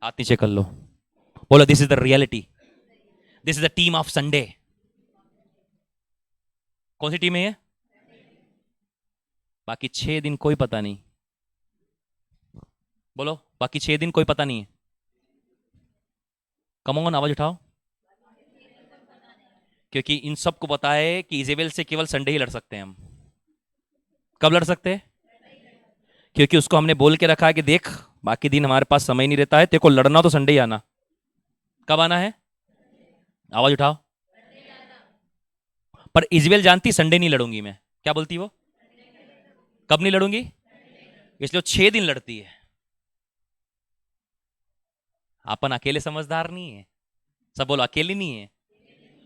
हाथ नीचे कर लो। बोलो this is the reality, this is the team of Sunday. कौन सी टीम है ये? बाकी 6 दिन कोई पता नहीं। बोलो बाकी 6 दिन कोई पता नहीं है। कम ऑन, आवाज उठाओ। क्योंकि इन सबको पता है कि इजेबेल से केवल संडे ही लड़ सकते हैं हम। कब लड़ सकते हैं? क्योंकि उसको हमने बोल के रखा है कि देख बाकी दिन हमारे पास समय नहीं रहता है, तेरे को लड़ना तो संडे ही आना। कब आना है? आवाज उठाओ। पर इजबेल जानती संडे नहीं लड़ूंगी मैं। क्या बोलती वो? कब नहीं लड़ूंगी? इसलिए 6 दिन लड़ती है। अपन अकेले समझदार नहीं है। सब बोलो अकेले नहीं है,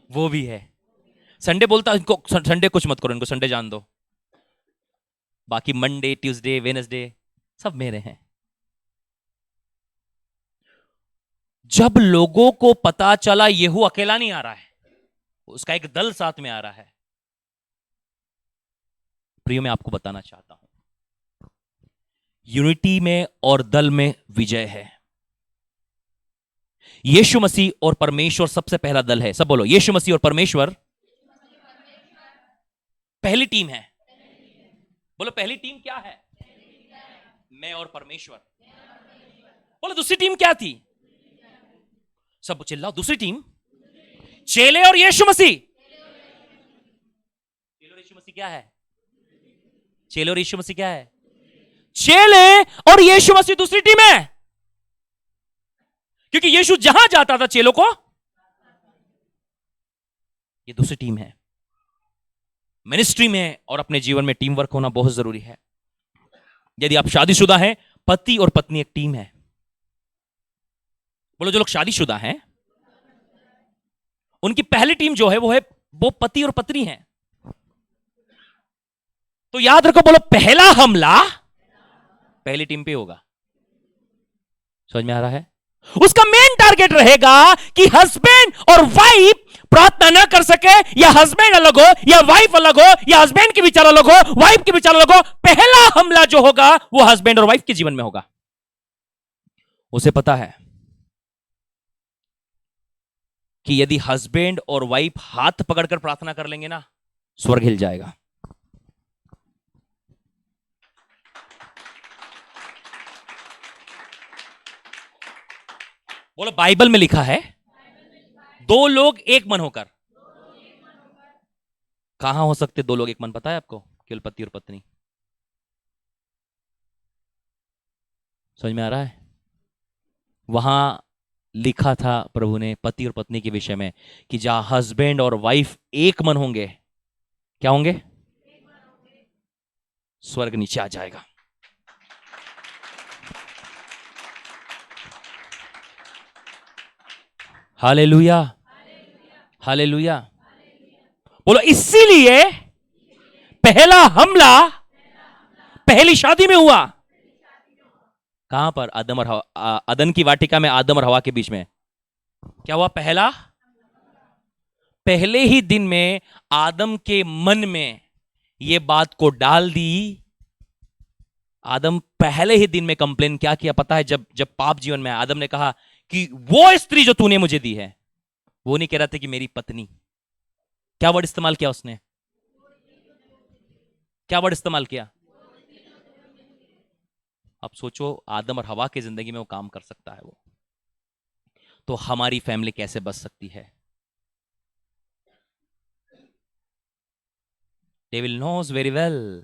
वो भी है। संडे बोलता इनको संडे कुछ मत करो, इनको संडे जान दो, बाकी मंडे ट्यूसडे वेडनेसडे सब मेरे हैं। जब लोगों को पता चला यहू अकेला नहीं आ रहा है, उसका एक दल साथ में आ रहा है, प्रियो मैं आपको बताना चाहता हूं यूनिटी में और दल में विजय है। यीशु मसीह और परमेश्वर सबसे पहला दल है। सब बोलो यीशु मसीह और परमेश्वर पहली टीम है। बोलो पहली टीम क्या है? मैं और परमेश्वर। बोलो दूसरी टीम क्या थी? सब चिल्लाओ, दूसरी टीम चेले और यीशु मसीह। चेले और यीशु मसीह क्या है? चेले और यीशु मसीह क्या है? चेले और यीशु मसीह दूसरी टीम है। क्योंकि यीशु जहां जाता था चेलों को, ये दूसरी टीम है। मिनिस्ट्री में और अपने जीवन में टीम वर्क होना बहुत जरूरी है। यदि आप शादीशुदा हैं, पति और पत्नी एक टीम है। बोलो जो लोग शादीशुदा हैं उनकी पहली टीम जो है वो पति और पत्नी है। तो याद रखो, बोलो पहला हमला पहली टीम पे होगा। समझ में आ रहा है? उसका मेन टारगेट रहेगा कि हस्बैंड और वाइफ प्रार्थना ना कर सके, या हस्बैंड अलग हो या वाइफ अलग हो, या हस्बैंड के विचार अलग हो वाइफ के विचार अलग हो, पहला हमला जो होगा वो हस्बैंड और वाइफ के जीवन में होगा। उसे पता है कि यदि हस्बैंड और वाइफ हाथ पकड़कर प्रार्थना कर लेंगे ना, स्वर्ग हिल जाएगा। बोलो, बाइबल में लिखा है दो लोग एक मन होकर। कहां हो सकते दो लोग एक मन, पता है आपको? केवल पति और पत्नी। समझ में आ रहा है? वहां लिखा था प्रभु ने पति और पत्नी के विषय में कि जहां हस्बैंड और वाइफ एक मन होंगे, क्या होंगे? स्वर्ग नीचे आ जाएगा। Hallelujah, hallelujah. बोलो, इसीलिए पहला हमला पहली शादी में हुआ। कहां पर? आदम और हवा, अदन की वाटिका में आदम और हवा के बीच में क्या हुआ? पहले ही दिन में आदम के मन में यह बात को डाल दी। आदम पहले ही दिन में कंप्लेन क्या किया पता है? जब पाप जीवन में आया, आदम ने कहा कि वो स्त्री जो तूने मुझे दी है, वो नहीं कह रहा था कि मेरी पत्नी। क्या वर्ड इस्तेमाल किया उसने? क्या वर्ड इस्तेमाल किया? अब सोचो, आदम और हवा की जिंदगी में वो काम कर सकता है, वो तो हमारी फैमिली कैसे बच सकती है? डेविल नोज वेरी वेल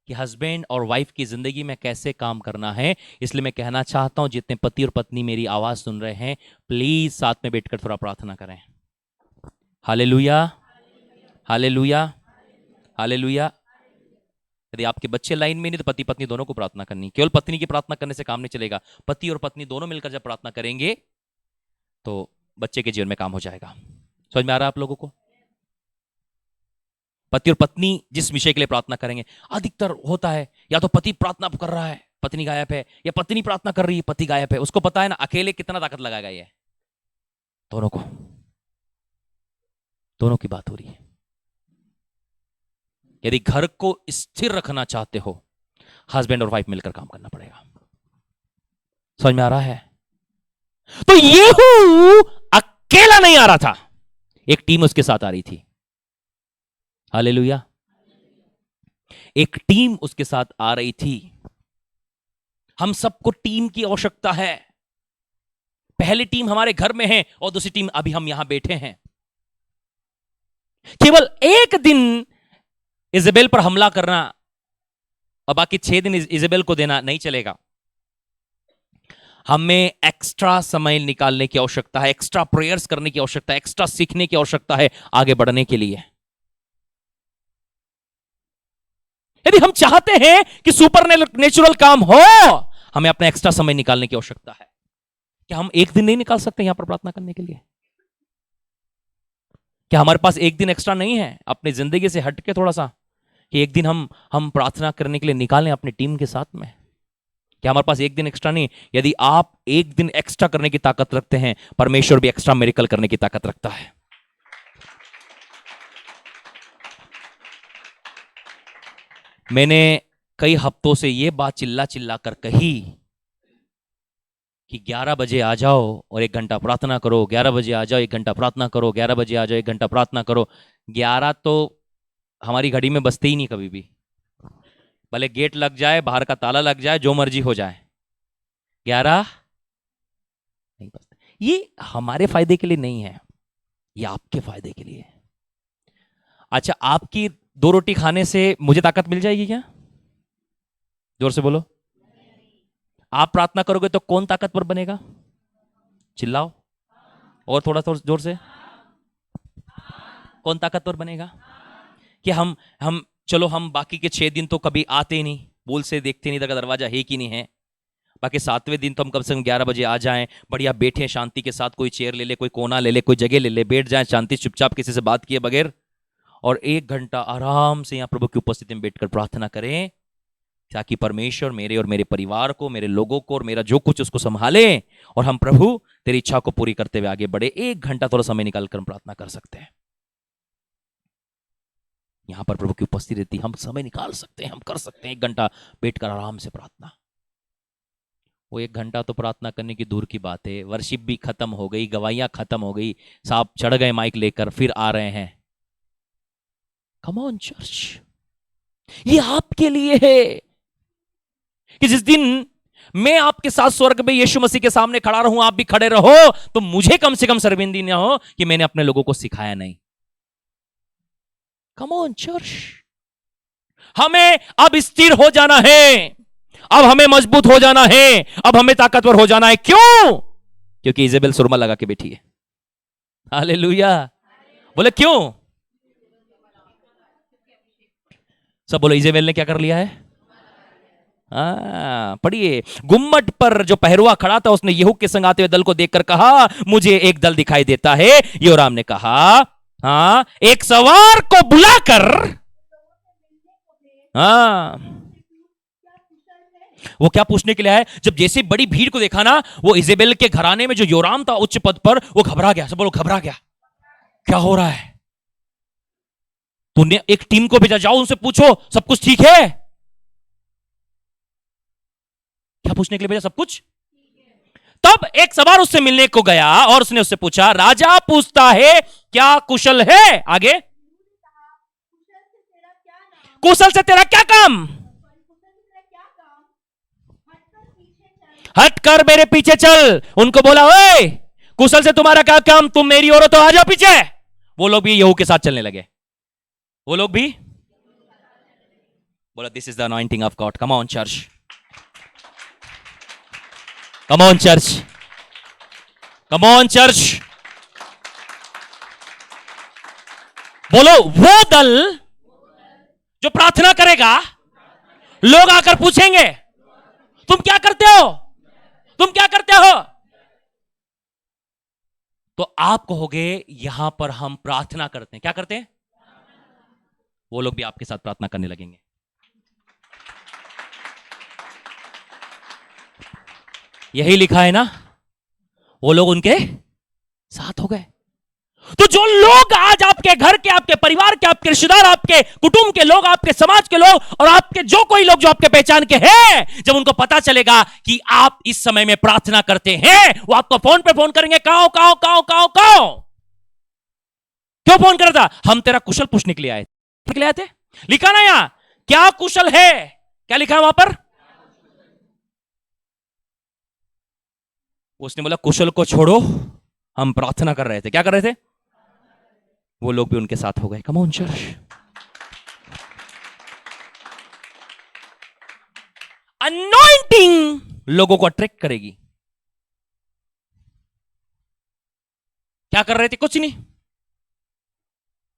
कि हस्बैंड और वाइफ की जिंदगी में कैसे काम करना है। इसलिए मैं कहना चाहता हूं, जितने पति और पत्नी मेरी आवाज सुन रहे हैं, प्लीज साथ में बैठकर थोड़ा प्रार्थना करें। Hallelujah, hallelujah, hallelujah. यदि आपके बच्चे लाइन में नहीं तो पति पत्नी दोनों को प्रार्थना करनी। केवल पत्नी की प्रार्थना करने से काम नहीं चलेगा। पति और पत्नी दोनों मिलकर जब प्रार्थना करेंगे तो बच्चे के जीवन में काम हो जाएगा। समझ में आ रहा है आप लोगों को? पति और पत्नी जिस विषय के लिए प्रार्थना करेंगे, अधिकतर होता है या तो पति प्रार्थना कर रहा है पत्नी गायब है, या पत्नी प्रार्थना कर रही है पति गायब है। उसको पता है ना अकेले कितना ताकत लगाएगा ये। दोनों की बात हो रही है। यदि घर को स्थिर रखना चाहते हो, हस्बैंड और वाइफ मिलकर काम करना पड़ेगा। समझ में आ रहा है? तो येहू अकेला नहीं आ रहा था, एक टीम उसके साथ आ रही थी। हालेलुया, एक टीम उसके साथ आ रही थी। हम सबको टीम की आवश्यकता है। पहली टीम हमारे घर में है और दूसरी टीम अभी हम यहां बैठे हैं। केवल एक दिन इजेबेल पर हमला करना और बाकी 6 दिन इजेबेल को देना नहीं चलेगा। हमें एक्स्ट्रा समय निकालने की आवश्यकता है, एक्स्ट्रा प्रेयर्स करने की आवश्यकता है, एक्स्ट्रा सीखने की आवश्यकता है आगे बढ़ने के लिए। यदि हम चाहते हैं कि सुपर नेचुरल काम हो, हमें अपना एक्स्ट्रा समय निकालने की आवश्यकता है। क्या हम एक दिन नहीं निकाल सकते यहां पर प्रार्थना करने के लिए? क्या हमारे पास एक दिन एक्स्ट्रा नहीं है अपनी जिंदगी से हटके थोड़ा सा, कि एक दिन हम प्रार्थना करने के लिए निकालें अपनी टीम के साथ में? क्या हमारे पास एक दिन एक्स्ट्रा नहीं? यदि आप एक दिन एक्स्ट्रा करने की ताकत रखते हैं, परमेश्वर भी एक्स्ट्रा मिरेकल करने की ताकत रखता है। मैंने कई हफ्तों से यह बात चिल्ला चिल्ला कर कही कि 11 बजे आ जाओ और 1 घंटा प्रार्थना करो, 11 बजे आ जाओ 1 घंटा प्रार्थना करो, 11 बजे आ जाओ 1 घंटा प्रार्थना करो। 11 तो हमारी घड़ी में बजते ही नहीं कभी भी। भले गेट लग जाए, बाहर का ताला लग जाए, जो मर्जी हो जाए, 11 नहीं बजते। ये हमारे फायदे के लिए नहीं है, ये आपके फायदे के लिए है। अच्छा, आपकी 2 रोटी खाने से मुझे ताकत मिल जाएगी क्या? जोर से बोलो। आप प्रार्थना करोगे तो कौन ताकतवर बनेगा? चिल्लाओ और थोड़ा थोड़ा जोर से। कौन ताकतवर बनेगा? कि हम चलो हम बाकी के 6 दिन तो कभी आते नहीं, बोल से देखते नहीं था दरवाजा है कि नहीं है। बाकी 7वें दिन तो हम कम से कम 11 बजे आ जाएं, बढ़िया बैठे शांति के साथ, कोई चेयर ले ले, कोई कोना ले ले, कोई जगह ले ले, बैठ जाएं शांति चुपचाप, किसी से बात किए बगैर, और 1 घंटा आराम से यहां प्रभु की उपस्थिति में बैठकर प्रार्थना करें। ताकि परमेश्वर मेरे और मेरे परिवार को, मेरे लोगों को और मेरा जो कुछ उसको संभाले, और हम प्रभु तेरी इच्छा को पूरी करते हुए आगे बढ़े। 1 घंटा थोड़ा समय निकाल कर हम प्रार्थना कर सकते हैं। यहां पर प्रभु की उपस्थिति रहती, हम समय निकाल सकते हैं, हम कर सकते हैं 1 घंटा बैठकर आराम से प्रार्थना। वो 1 घंटा तो प्रार्थना करने की दूर की बात है, वर्शिप भी खत्म हो गई, गवाहियां खत्म हो गई, साहब चढ़ गए माइक लेकर, फिर आ रहे हैं। कम ऑन चर्च, ये आपके लिए है कि जिस दिन मैं आपके साथ स्वर्ग में यीशु मसीह के सामने खड़ा रहूं, आप भी खड़े रहो, तो मुझे कम से कम शर्मिंदगी ना हो कि मैंने अपने लोगों को सिखाया नहीं। कम ऑन चर्च, हमें अब स्थिर हो जाना है, अब हमें मजबूत हो जाना है, अब हमें ताकतवर हो जाना है। क्यों? क्योंकि इजेबेल सुरमा लगा के बैठी है। हालेलुया। बोले क्यों? सब बोलो इजेबेल ने क्या कर लिया है? पढ़िए, गुम्मट पर जो पहरुआ खड़ा था उसने यहू के संग आते हुए दल को देखकर कहा, मुझे एक दल दिखाई देता है। योराम ने कहा, हाँ, एक सवार को बुलाकर, हाँ, वो क्या पूछने के लिए है? जब जैसे बड़ी भीड़ को देखा ना, वो इजेबेल के घराने में जो योराम था उच्च पद पर, वो घबरा गया। सब बोलो घबरा गया, क्या हो रहा है? तूने एक टीम को भेजा, जाओ उनसे पूछो सब कुछ ठीक है। क्या पूछने के लिए भेजा? सब कुछ। तब एक सवार उससे मिलने को गया और उसने उससे पूछा, राजा पूछता है क्या कुशल है? आगे, कुशल से तेरा क्या काम? हटकर मेरे पीछे चल। उनको बोला, ओए, कुशल से तुम्हारा क्या काम? तुम मेरी हो तो आ जाओ पीछे। वो लोग भी यहू के साथ चलने लगे। वो लोग भी बोला, this is the anointing of God. Come on church, come on church, come on church. बोलो, वो दल जो प्रार्थना करेगा, लोग आकर पूछेंगे, तुम क्या करते हो? तुम क्या करते हो? तो आप कहोगे, यहां पर हम प्रार्थना करते हैं। क्या करते हैं? वो लोग भी आपके साथ प्रार्थना करने लगेंगे। यही लिखा है ना, वो लोग उनके साथ हो गए। तो जो लोग आज आपके घर के, आपके परिवार के, आपके रिश्तेदार, आपके कुटुंब के लोग, आपके समाज के लोग, और आपके जो कोई लोग जो आपके पहचान के हैं, जब उनको पता चलेगा कि आप इस समय में प्रार्थना करते हैं, वो आपको फोन पे फोन करेंगे, कहां कहां कहां कहां कहां? क्यों फोन कर रहा था? हम तेरा कुशल पूछने के लिए आए थे। लिखा ना यहां, क्या कुशल है? क्या लिखा है वहां पर? उसने बोला, कुशल को छोड़ो, हम प्रार्थना कर रहे थे। क्या कर रहे थे? वो लोग भी उनके साथ हो गए। कम ऑन चर्च। अनॉइंटिंग लोगों को अट्रैक्ट करेगी। क्या कर रहे थे? कुछ नहीं,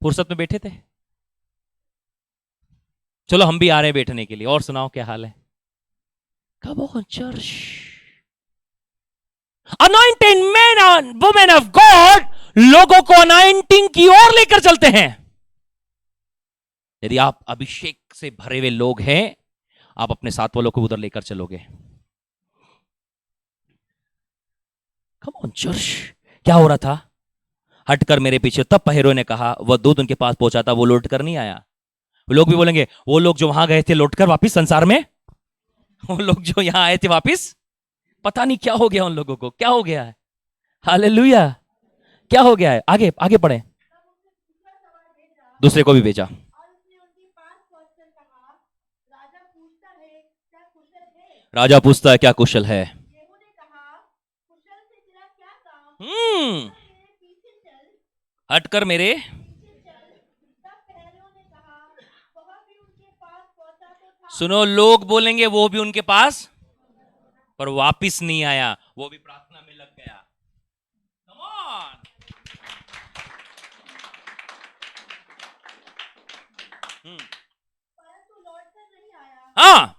फुर्सत में बैठे थे। चलो हम भी आ रहे हैं बैठने के लिए। और सुनाओ क्या हाल है? कम on church. Anointed man and women of God लोगों को अनॉइंटिंग की ओर लेकर चलते हैं। यदि आप अभिषेक से भरे हुए लोग हैं, आप अपने साथ वालों को उधर लेकर चलोगे। कम ऑन चर्च। क्या हो रहा था? हटकर मेरे पीछे। तब पहरों ने कहा, वह दूध उनके पास पहुंचा था, वो लौट कर नहीं आया। लोग भी बोलेंगे, वो लोग जो वहां गए थे लौटकर वापिस संसार में, वो लोग जो यहां आए थे वापिस, पता नहीं क्या हो गया उन लोगों को, क्या हो गया है। हालेलुया। क्या हो गया है? आगे आगे पढ़े। दूसरे को भी भेजा। राजा पूछता है क्या कुशल है? हटकर मेरे। सुनो, लोग बोलेंगे वो भी उनके पास, पर वापिस नहीं आया। वो भी प्रार्थना में लग गया। Come on! हाँ,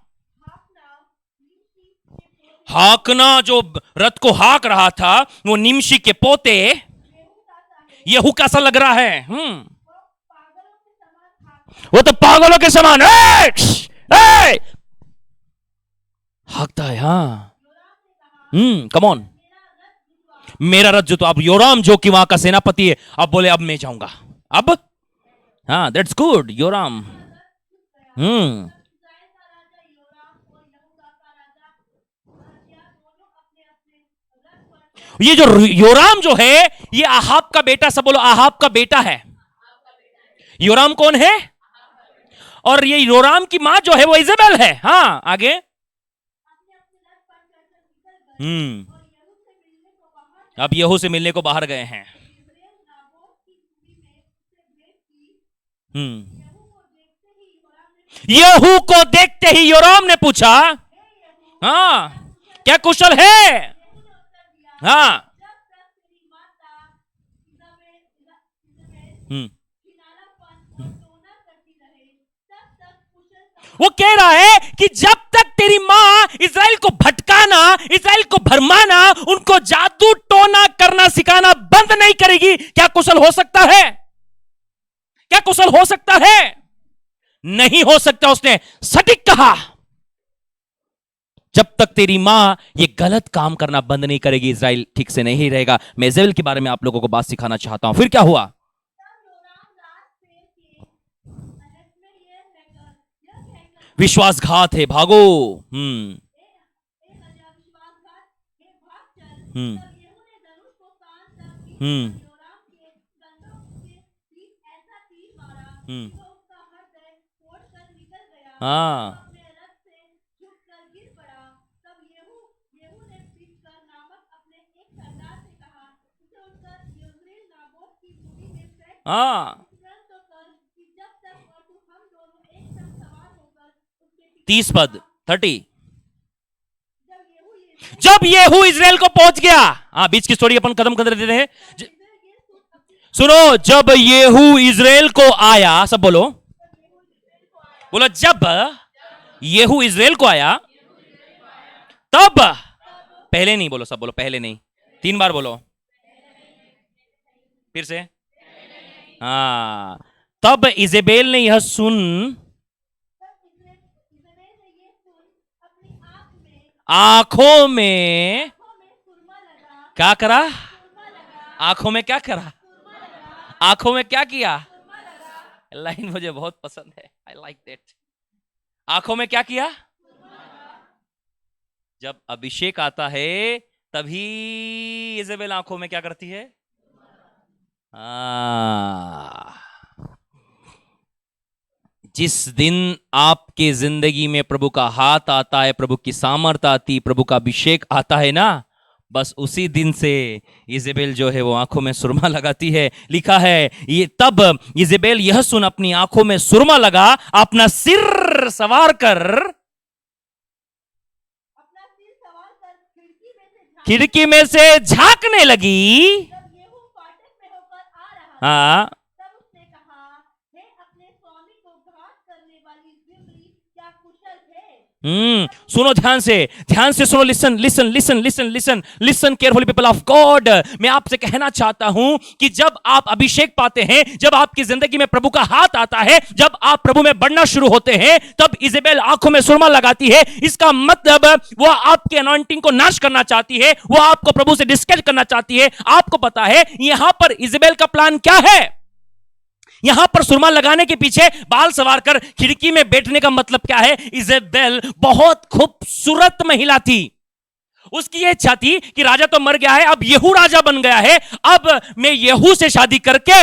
हाकना जो रथ को हाक रहा था, वो निमशी के पोते यहू कैसा लग रहा है? वो तो पागलों के समान। भागता है। हाँ, कम ऑन। मेरा रथ जो, तो अब योराम जो कि वहां का सेनापति है, अब बोले अब मैं जाऊंगा अब। हाँ, दैट्स गुड योराम। ये जो योराम जो है, ये आहाब का बेटा, सब बोलो आहाब का बेटा है। योराम कौन है? और ये योराम की मां जो है वो इजेबेल है। हाँ, आगे। अब यहू से मिलने को बाहर गए हैं। यहू को देखते ही योराम ने पूछा, हाँ क्या कुशल है? हाँ, वो कह रहा है कि जब तक तेरी मां इजराइल को भटकाना, इजराइल को भरमाना, उनको जादू टोना करना सिखाना बंद नहीं करेगी, क्या कुशल हो सकता है? क्या कुशल हो सकता है? नहीं हो सकता। उसने सटीक कहा, जब तक तेरी मां ये गलत काम करना बंद नहीं करेगी, इजराइल ठीक से नहीं रहेगा। मैं इजेबेल के बारे में आप लोगों को बात सिखाना चाहता हूं। फिर क्या हुआ? विश्वासघात है, भागो। हाँ, हाँ, 30 पद 30। जब येहू इजराइल को पहुंच गया, हाँ बीच की स्टोरी अपन कदम कर देते हैं। सुनो, जब येहू इजराइल को आया, सब बोलो, बोलो जब येहू इजराइल को आया तब, पहले नहीं बोलो, सब बोलो पहले नहीं, 3 बार बोलो फिर से। हाँ, तब इजेबेल ने यह सुन आंखों में क्या करा? आंखों में क्या करा? आंखों में क्या किया? लाइन मुझे बहुत पसंद है, आई लाइक दैट। आंखों में क्या किया? जब अभिषेक आता है तभी इजेबेल आंखों में क्या करती है? जिस दिन आपके जिंदगी में प्रभु का हाथ आता है, प्रभु की सामर्थ आती, प्रभु का अभिषेक आता है ना, बस उसी दिन से इजेबेल जो है वो आंखों में सुरमा लगाती है। लिखा है ये, तब इजेबेल यह सुन अपनी आंखों में सुरमा लगा, अपना सिर सवार कर खिड़की में से झांकने लगी। हाँ, सुनो ध्यान से सुनो, listen listen listen listen listen listen carefully people of God. मैं आपसे कहना चाहता हूं कि जब आप अभिषेक पाते हैं, जब आपकी जिंदगी में प्रभु का हाथ आता है, जब आप प्रभु में बढ़ना शुरू होते हैं, तब इजेबेल आंखों में सुरमा लगाती है। इसका मतलब वो आपके अनॉइंटिंग को नाश करना चाहती है, वो आपको प्रभु से डिस्कस करना चाहती है। आपको पता है यहां पर इजेबेल का प्लान क्या है? यहां पर सुरमा लगाने के पीछे बाल सवार कर खिड़की में बैठने का मतलब क्या है? इजेबेल बहुत खूबसूरत महिला थी। उसकी यह इच्छा थी कि राजा तो मर गया है, अब येहू राजा बन गया है, अब मैं येहू से शादी करके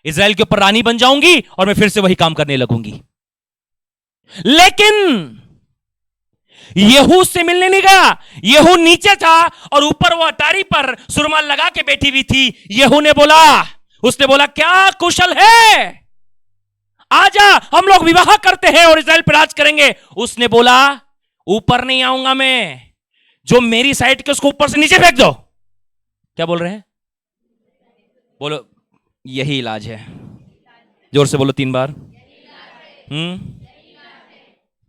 इजराइल के ऊपर रानी बन जाऊंगी और मैं फिर से वही काम करने लगूंगी। लेकिन येहू से मिलने नहीं गया। येहू नीचे था और ऊपर वो अटारी पर सुरमा लगा के बैठी हुई थी। येहू ने बोला, उसने बोला क्या कुशल है, आजा हम लोग विवाह करते हैं और इजराइल पर राज करेंगे। उसने बोला ऊपर नहीं आऊंगा मैं, जो मेरी साइड के उसको ऊपर से नीचे फेंक दो। क्या बोल रहे हैं? बोलो यही इलाज है। जोर से बोलो 3 बार।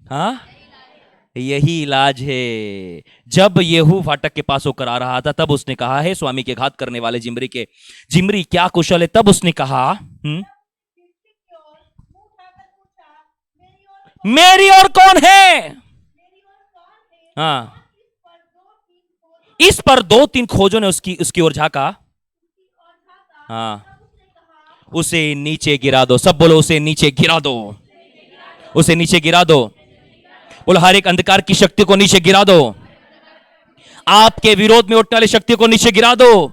हाँ, यही इलाज है। जब येहू फाटक के पास होकर आ रहा था, तब उसने कहा है स्वामी के घात करने वाले जिम्री क्या कुशल है। तब उसने कहा मेरी और कौन है? हाँ, इस पर दो तीन खोजों ने उसकी उसकी ओर झांका। हाँ, उसे नीचे गिरा दो। सब बोलो, उसे नीचे गिरा दो, उसे नीचे गिरा दो। बोलो, हर एक अंधकार की शक्ति को नीचे गिरा दो। आपके विरोध में उठने वाली शक्ति को नीचे गिरा दो।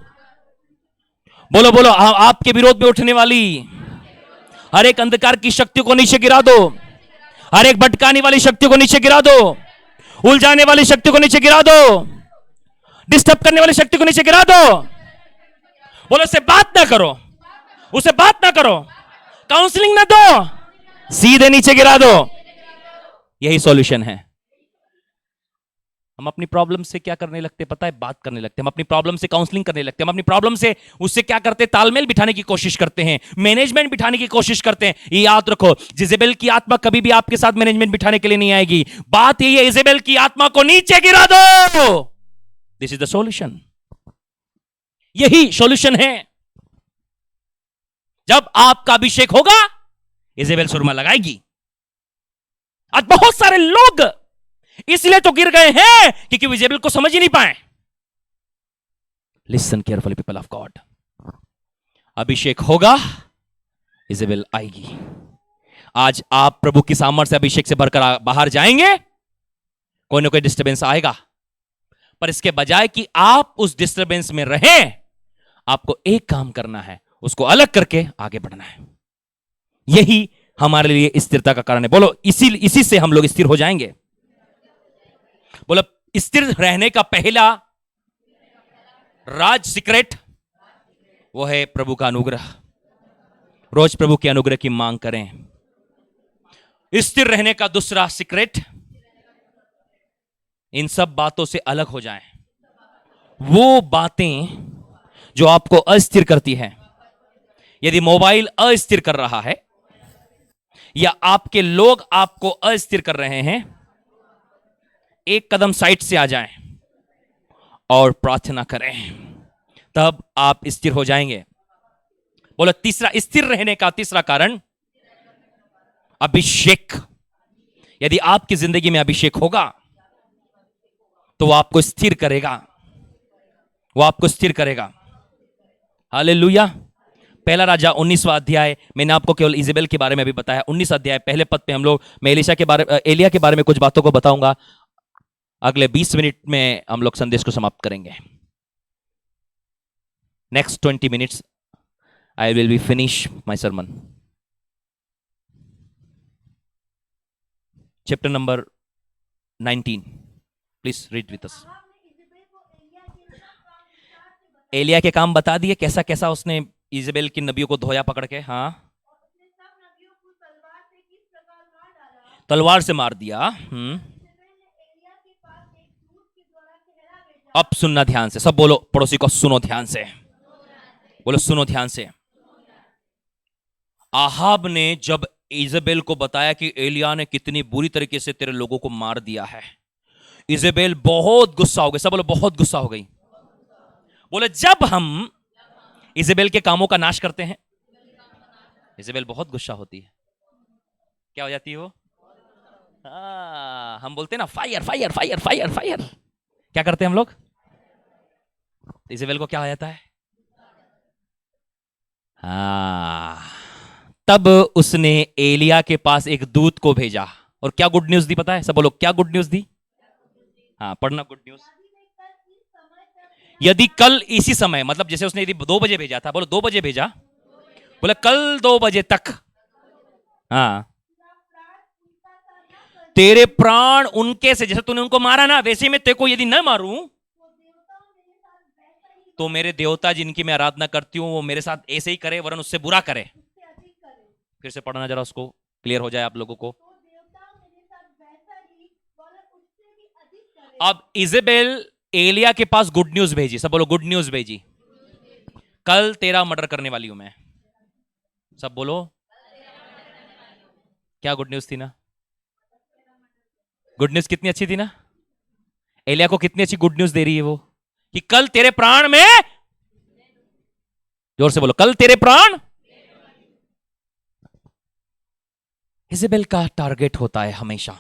बोलो बोलो, आपके विरोध में उठने वाली हर एक अंधकार की शक्ति को नीचे गिरा दो। हर एक भटकाने वाली शक्ति को नीचे गिरा दो। उलझाने वाली शक्ति को नीचे गिरा दो। डिस्टर्ब करने वाली शक्ति को नीचे गिरा दो। बोलो, उससे बात ना करो, उसे बात ना करो, काउंसलिंग ना दो, सीधे नीचे गिरा दो। यही सॉल्यूशन है। हम अपनी प्रॉब्लम से क्या करने लगते पता है? बात करने लगते हैं। हम अपनी प्रॉब्लम से काउंसलिंग करने लगते हैं। हम अपनी प्रॉब्लम से उससे क्या करते हैं? तालमेल बिठाने की कोशिश करते हैं, मैनेजमेंट बिठाने की कोशिश करते हैं। ये याद रखो, जिजेबेल की आत्मा कभी भी आपके साथ मैनेजमेंट बिठाने के लिए नहीं आएगी। बात यही है, इजेबेल की आत्मा को नीचे गिरा दो। This is the solution. यही सॉल्यूशन है। जब आपका अभिषेक होगा, इजेबेल सुरमा लगाएगी। आज बहुत सारे लोग इसलिए तो गिर गए हैं क्योंकि इजेबेल को समझ ही नहीं पाए। Listen carefully people of God, अभिषेक होगा, इजेबेल आएगी। आज आप प्रभु की सामर्थ्य से अभिषेक से भरकर बाहर जाएंगे, कोई ना कोई डिस्टर्बेंस आएगा, पर इसके बजाय कि आप उस डिस्टर्बेंस में रहें, आपको एक काम करना है, उसको अलग करके आगे बढ़ना है। यही हमारे लिए स्थिरता का कारण है। बोलो, इसी से हम लोग स्थिर हो जाएंगे। बोलो, स्थिर रहने का पहला राज सीक्रेट वो है प्रभु का अनुग्रह। रोज प्रभु के अनुग्रह की मांग करें। स्थिर रहने का दूसरा सीक्रेट, इन सब बातों से अलग हो जाएं। वो बातें जो आपको अस्थिर करती हैं, यदि मोबाइल अस्थिर कर रहा है या आपके लोग आपको अस्थिर कर रहे हैं, एक कदम साइड से आ जाएं और प्रार्थना करें, तब आप स्थिर हो जाएंगे। बोलो, तीसरा स्थिर रहने का तीसरा कारण अभिषेक। यदि आपकी जिंदगी में अभिषेक होगा तो वो आपको स्थिर करेगा, वो आपको स्थिर करेगा। हालेलुया। पहला राजा 19वां अध्याय, मैंने आपको केवल इजेबेल के बारे में भी बताया। 19 अध्याय पहले पद पे मैं एलिया के बारे में कुछ बातों को बताऊंगा। अगले 20 मिनट में हम लोग संदेश को समाप्त करेंगे। Next 20 minutes I will be finish my sermon. Chapter number 19, please read with us. एलिया के काम बता दिए, कैसा कैसा उसने इजेबेल की नबियों को धोया पकड़ के। हाँ, तलवार से मार दिया। अब सुनना ध्यान से, सब बोलो, पड़ोसी को सुनो ध्यान से, बोलो सुनो ध्यान से। आहाब ने जब इजेबेल को बताया कि एलिया ने कितनी बुरी तरीके से तेरे लोगों को मार दिया है, इजेबेल बहुत गुस्सा हो गई। सब बोलो, बहुत गुस्सा हो गई। बोले, जब हम इजेबेल के कामों का नाश करते हैं, इजेबेल बहुत गुस्सा होती है। क्या हो जाती है वो? हम बोलते हैं ना, fire fire fire fire fire. क्या करते हैं हम लोग? इजेबेल को क्या हो जाता है? तब उसने एलिया के पास एक दूत को भेजा और क्या गुड न्यूज दी पता है? सब बोलो, क्या गुड न्यूज दी? हाँ, पढ़ना गुड न्यूज। यदि कल इसी समय, मतलब जैसे उसने यदि 2 बजे भेजा था, बोलो 2 बजे भेजा, बोले कल 2 बजे तक, हाँ, तेरे प्राण उनके से, जैसे तूने उनको मारा ना, वैसे मैं तेरे को यदि न मारूं तो मेरे देवता जिनकी मैं आराधना करती हूं वो मेरे साथ ऐसे ही करे, वरन उससे बुरा करे। फिर से पढ़ना जरा, उसको क्लियर हो जाए आप लोगों को। अब इजेबेल एलिया के पास गुड न्यूज भेजी। सब बोलो, गुड न्यूज भेजी। कल तेरा मर्डर करने वाली हूं मैं। सब बोलो, क्या गुड न्यूज थी ना? गुड न्यूज कितनी अच्छी थी ना? एलिया को कितनी अच्छी गुड न्यूज दे रही है वो, कि कल तेरे प्राण में, जोर से बोलो, कल तेरे प्राण। इजेबेल का टारगेट होता है हमेशा,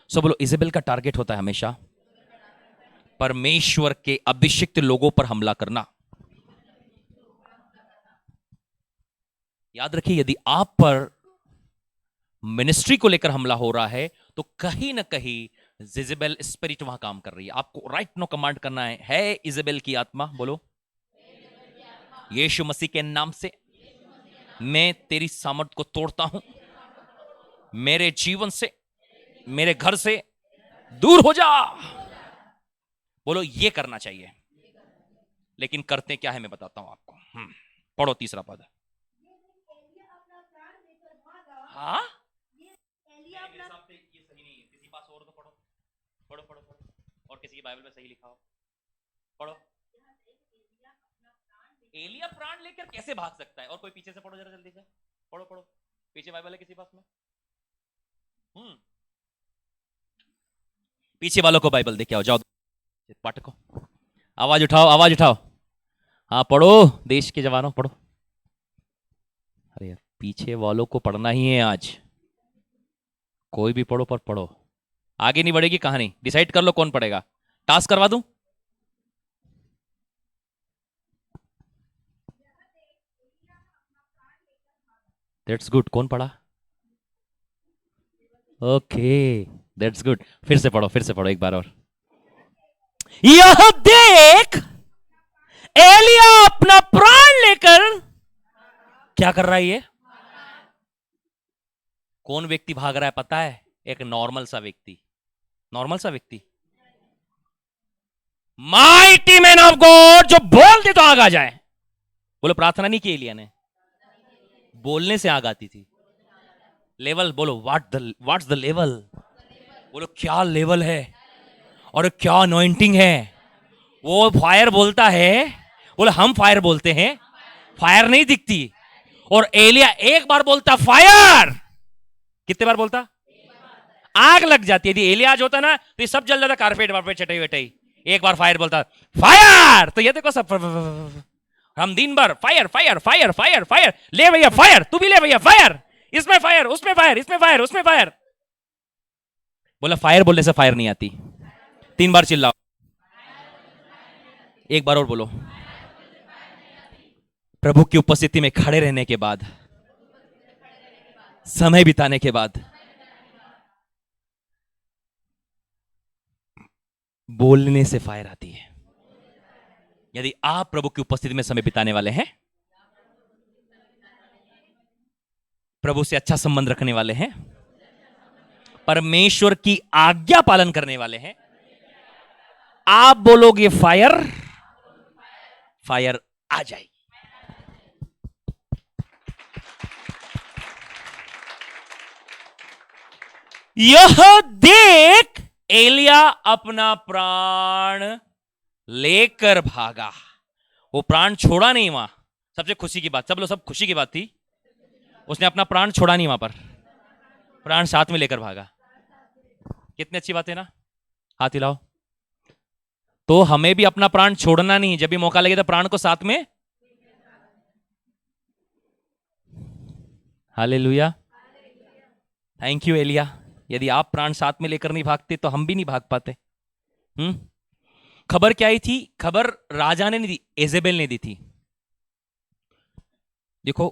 सब बोलो, इजेबेल का टारगेट होता है हमेशा परमेश्वर के अभिषिक्त लोगों पर हमला करना। याद रखिए, यदि आप पर मिनिस्ट्री को लेकर हमला हो रहा है तो कहीं ना कहीं इजेबेल स्पिरिट वहां काम कर रही है। आपको राइट नो कमांड करना है इजेबेल की आत्मा, बोलो यीशु मसीह के नाम से मैं तेरी सामर्थ को तोड़ता हूं, मेरे जीवन से, मेरे घर से दूर हो जा। बोलो ये करना चाहिए, लेकिन करते क्या है मैं बताता हूं आपको। पढ़ो तीसरा पद। हाँ ये सही नहीं है, किसी पास और तो पढ़ो पढ़ो पढ़ो पढ़ो, और किसी की बाइबल में सही लिखा हो पढ़ो। एलिया प्राण लेकर कैसे भाग सकता है? और कोई पीछे से पढ़ो जरा जल्दी से, पढ़ो पढ़ो, पीछे बाइबल है किसी पास में? पीछे वालों को बाइबल देके आओ, जाओ पाठकों आवाज उठाओ, आवाज उठाओ। हाँ पढ़ो, देश के जवानों पढ़ो। अरे यार पीछे वालों को पढ़ना ही है आज, कोई भी पढ़ो पर पढ़ो, आगे नहीं बढ़ेगी कहानी। डिसाइड कर लो कौन पढ़ेगा, टास्क करवा दूं? दैट्स गुड, कौन पढ़ा? ओके दैट्स गुड, फिर से पढ़ो, फिर से पढ़ो एक बार और। यह देख एलिया अपना प्राण लेकर क्या कर रहा है? ये कौन व्यक्ति भाग रहा है पता है? एक नॉर्मल सा व्यक्ति, नॉर्मल सा व्यक्ति, माइटी मैन ऑफ गॉड, जो बोल दे तो आग आ जाए। बोलो प्रार्थना नहीं की एलिया ने, बोलने से आग आती थी। लेवल बोलो, व्हाट्स द लेवल? बोलो क्या लेवल है और क्या अनॉइंटिंग है। वो फायर बोलता है, बोलो हम फायर बोलते हैं, फायर नहीं दिखती। और एलिया एक बार बोलता फायर, कितने बार बोलता? आग लग जाती है। यदि एलिया आज होता ना तो ये सब जल जाता, कारपेट वारपेट चटाई वटाई। एक बार फायर बोलता फायर, तो ये देखो सब हम दिन भर fire fire fire fire fire, ले भैया फायर, तू भी ले भैया फायर, इसमें फायर, उसमें फायर, इसमें फायर, उसमें फायर। बोला फायर बोलने से फायर नहीं आती। 3 बार चिल्लाओ, एक बार और बोलो। प्रभु की उपस्थिति में खड़े रहने के बाद, समय बिताने के बाद बोलने से फायर आती है। यदि आप प्रभु की उपस्थिति में समय बिताने वाले हैं, प्रभु से अच्छा संबंध रखने वाले हैं, परमेश्वर की आज्ञा पालन करने वाले हैं, आप बोलोगे फायर, फायर आ जाएगी। यह देख एलिया अपना प्राण लेकर भागा। वो प्राण छोड़ा नहीं वहां, सबसे खुशी की बात, सब खुशी की बात थी, उसने अपना प्राण छोड़ा नहीं वहां पर, प्राण साथ में लेकर भागा। कितनी अच्छी बात है ना, हाथ हिलाओ। तो हमें भी अपना प्राण छोड़ना नहीं, जब भी मौका लगे तो प्राण को साथ में। हालेलुया, थैंक यू एलिया। यदि आप प्राण साथ में लेकर नहीं भागते तो हम भी नहीं भाग पाते। खबर क्या आई थी? खबर राजा ने नहीं दी, इजेबेल ने दी थी। देखो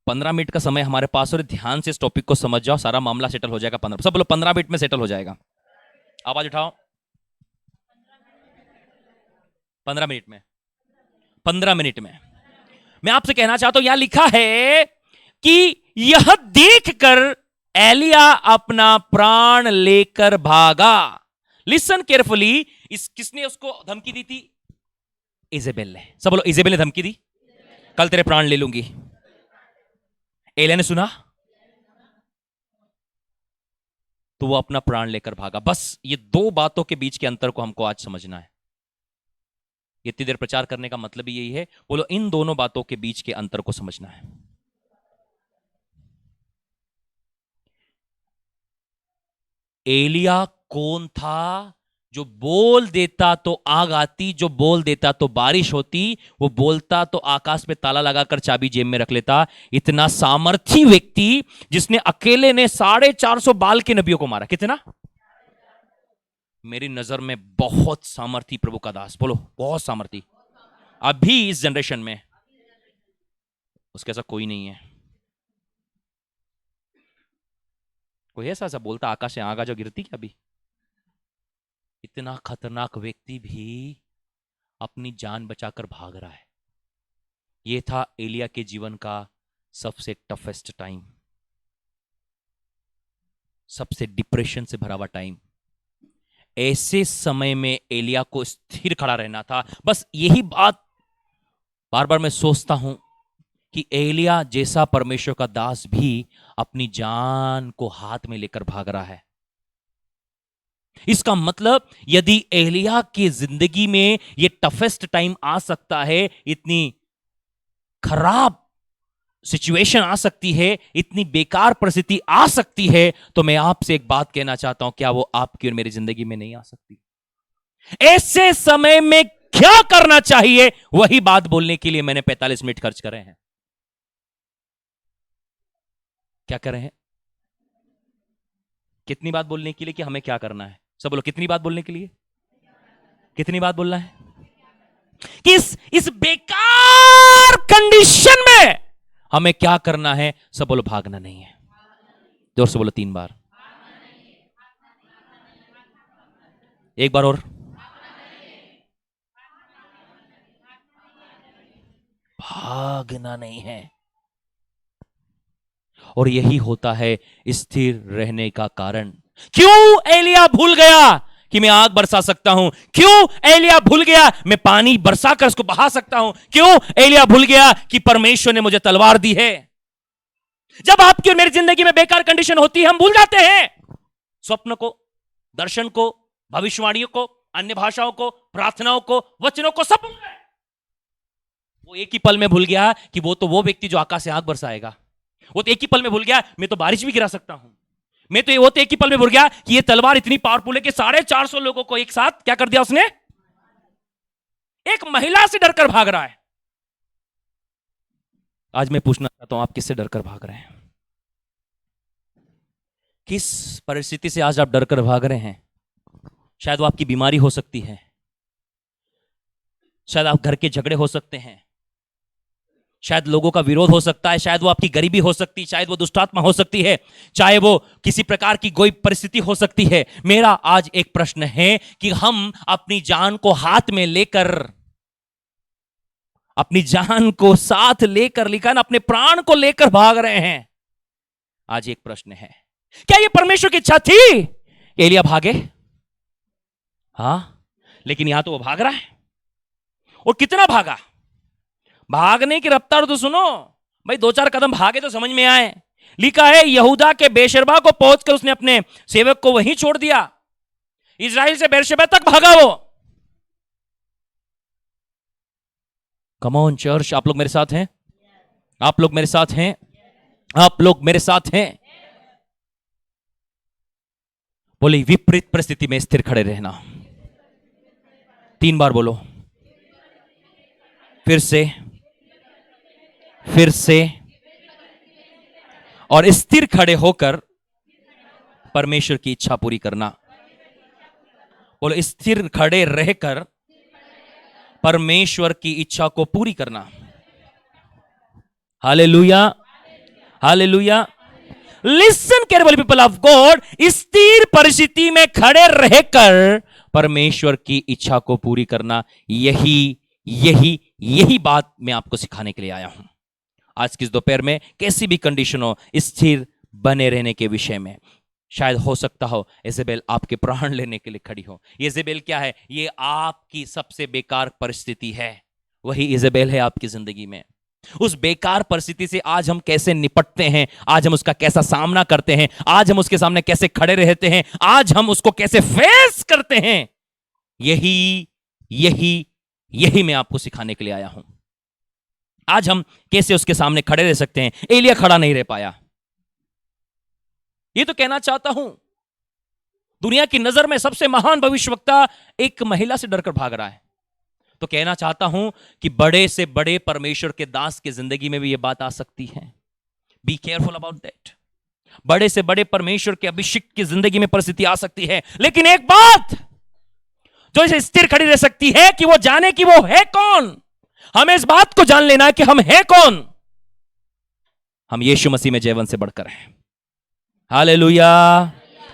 15 मिनट का समय हमारे पास और ध्यान से इस टॉपिक को समझ जाओ, सारा मामला सेटल हो जाएगा। 15 सब बोलो 15 मिनट में सेटल हो जाएगा। आवाज उठाओ, 15 मिनट में, 15 मिनट में। मैं आपसे कहना चाहता हूं, यहां लिखा है कि यह देखकर एलिया अपना प्राण लेकर भागा। लिसन केयरफुली, किसने उसको धमकी दी थी? इजेबेल ने। सब बोलो इजेबेल ने धमकी दी, कल तेरे प्राण ले लूंगी। एलिया ने सुना तो वो अपना प्राण लेकर भागा। बस ये 2 बातों के बीच के अंतर को हमको आज समझना है। इतनी देर प्रचार करने का मतलब ही यही है। बोलो इन दोनों बातों के बीच के अंतर को समझना है। एलिया कौन था? जो बोल देता तो आग आती, जो बोल देता तो बारिश होती, वो बोलता तो आकाश में ताला लगाकर चाबी जेब में रख लेता। इतना सामर्थी व्यक्ति जिसने अकेले ने 450 बाल के नबियों को मारा। कितना? मेरी नजर में बहुत सामर्थी प्रभु का दास, बोलो बहुत सामर्थी, अभी इस जनरेशन में उसके ऐसा कोई नहीं है। कोई ऐसा ऐसा बोलता आकाश से आगा जो गिरती क्या? अभी इतना खतरनाक व्यक्ति भी अपनी जान बचाकर भाग रहा है। यह था एलिया के जीवन का सबसे टफेस्ट टाइम, सबसे डिप्रेशन से भरा हुआ टाइम। ऐसे समय में एलिया को स्थिर खड़ा रहना था। बस यही बात बार बार मैं सोचता हूं कि एलिया जैसा परमेश्वर का दास भी अपनी जान को हाथ में लेकर भाग रहा है। इसका मतलब यदि एलिया की जिंदगी में यह टफेस्ट टाइम आ सकता है, इतनी खराब सिचुएशन आ सकती है, इतनी बेकार परिस्थिति आ सकती है, तो मैं आपसे एक बात कहना चाहता हूं, क्या वो आपकी और मेरी जिंदगी में नहीं आ सकती? ऐसे समय में क्या करना चाहिए, वही बात बोलने के लिए मैंने 45 मिनट खर्च करे हैं। क्या कर रहे हैं? कितनी बात बोलने के लिए कि हमें क्या करना है? सब बोलो, कितनी बात बोलने के लिए? कितनी बात बोलना है कि इस बेकार कंडीशन में हमें क्या करना है? सब बोलो, भागना नहीं है। जोर से बोलो 3 बार, एक बार और, भागना नहीं है। और यही होता है स्थिर रहने का कारण। क्यों एलिया भूल गया कि मैं आग बरसा सकता हूं? क्यों एलिया भूल गया मैं पानी बरसा कर उसको बहा सकता हूं? क्यों एलिया भूल गया कि परमेश्वर ने मुझे तलवार दी है? जब आपकी और मेरी जिंदगी में बेकार कंडीशन होती है, हम भूल जाते हैं स्वप्न को, दर्शन को, भविष्यवाणियों को, अन्य भाषाओं को, प्रार्थनाओं को, वचनों को, सब भूल गए। वो एक ही पल में भूल गया कि वो व्यक्ति जो आकाश से आग बरसाएगा। वो तो एक ही पल में भूल गया मैं तो बारिश भी गिरा सकता हूं। वो तो एक ही पल में भूल गया कि ये तलवार इतनी पावरफुल है कि 450 लोगों को एक साथ क्या कर दिया उसने? एक महिला से डरकर भाग रहा है। आज मैं पूछना चाहता हूं, आप किससे डरकर भाग रहे हैं? किस परिस्थिति से आज आप डरकर भाग रहे हैं? शायद वो आपकी बीमारी हो सकती है, शायद आप घर के झगड़े हो सकते हैं, शायद लोगों का विरोध हो सकता है, शायद वो आपकी गरीबी हो सकती है, शायद वो दुष्टात्मा हो सकती है, चाहे वो किसी प्रकार की कोई परिस्थिति हो सकती है। मेरा आज एक प्रश्न है कि हम अपनी जान को हाथ में लेकर, अपनी जान को साथ लेकर, लिखा ना, अपने प्राण को लेकर भाग रहे हैं। आज एक प्रश्न है, क्या ये परमेश्वर की इच्छा थी एलिया भागे? हां, लेकिन यहां तो वो भाग रहा है। और कितना भागा? भागने की रफ्तार तो सुनो भाई, 2-4 कदम भागे तो समझ में आए। लिखा है यहूदा के बेशेबा को पहुंचकर उसने अपने सेवक को वहीं छोड़ दिया। इजराइल से बेरशेबा तक भागा वो। कम ऑन चर्च, आप लोग मेरे साथ हैं? आप लोग मेरे साथ हैं? आप लोग मेरे साथ हैं? बोले विपरीत परिस्थिति में स्थिर खड़े रहना। 3 बार बोलो, फिर से और स्थिर खड़े होकर परमेश्वर की इच्छा पूरी करना। बोलो, स्थिर खड़े रहकर परमेश्वर की इच्छा को पूरी करना। Hallelujah, hallelujah. Listen carefully people of God, स्थिर परिस्थिति में खड़े रहकर परमेश्वर की इच्छा को पूरी करना, यही बात मैं आपको सिखाने के लिए आया हूं आज की इस दोपहर में। कैसी भी कंडीशन हो, स्थिर बने रहने के विषय में। शायद हो सकता हो इजेबेल आपके प्राण लेने के लिए खड़ी हो। इजेबेल क्या है? ये आपकी सबसे बेकार परिस्थिति है। वही इजेबेल है आपकी जिंदगी में। उस बेकार परिस्थिति से आज हम कैसे निपटते हैं, आज हम उसका कैसा सामना करते हैं, आज हम उसके सामने कैसे खड़े रहते हैं, आज हम उसको कैसे फेस करते हैं, यही मैं आपको सिखाने के लिए आया हूं। आज हम कैसे उसके सामने खड़े रह सकते हैं। एलिया खड़ा नहीं रह पाया। ये तो कहना चाहता हूं, दुनिया की नजर में सबसे महान भविष्यवक्ता एक महिला से डरकर भाग रहा है। तो कहना चाहता हूं कि बड़े से बड़े परमेश्वर के दास की जिंदगी में भी यह बात आ सकती है। Be careful about that. बड़े से बड़े परमेश्वर के अभिषेक की जिंदगी में परिस्थिति आ सकती है। लेकिन एक बात, जो इसे स्थिर खड़ी रह सकती है कि वो जाने कि वो है कौन। हमें इस बात को जान लेना है कि हम है कौन। हम यीशु मसीह में जयवंत से बढ़कर हैं। Hallelujah,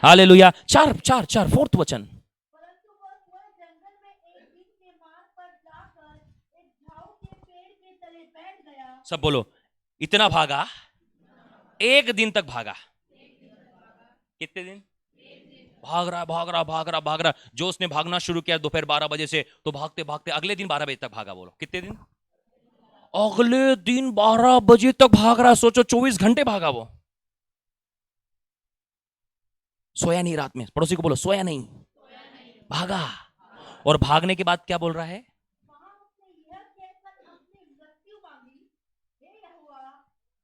hallelujah. चार चार चार फोर्थ वचन। परंतु वह जंगल में एक दिन के मार्ग पर जाकर एक झाऊ के पेड़ के तले बैठ गया। सब बोलो, इतना भागा, एक दिन तक भागा। कितने दिन? भाग रहा भाग रहा भाग रहा भाग रहा। जो उसने भागना शुरू किया दोपहर 12 बजे से, तो भागते भागते अगले दिन 12 बजे तक भागा। बोलो कितने दिन? अगले दिन 12 बजे तक भाग रहा। सोचो 24 घंटे भागा वो। सोया नहीं रात में। पड़ोसी को बोलो सोया नहीं, भागा। और भागने के बाद क्या बोल रहा है? वहां उसने यह कहकर अपनी मृत्यु मांगी, हे यहोवा,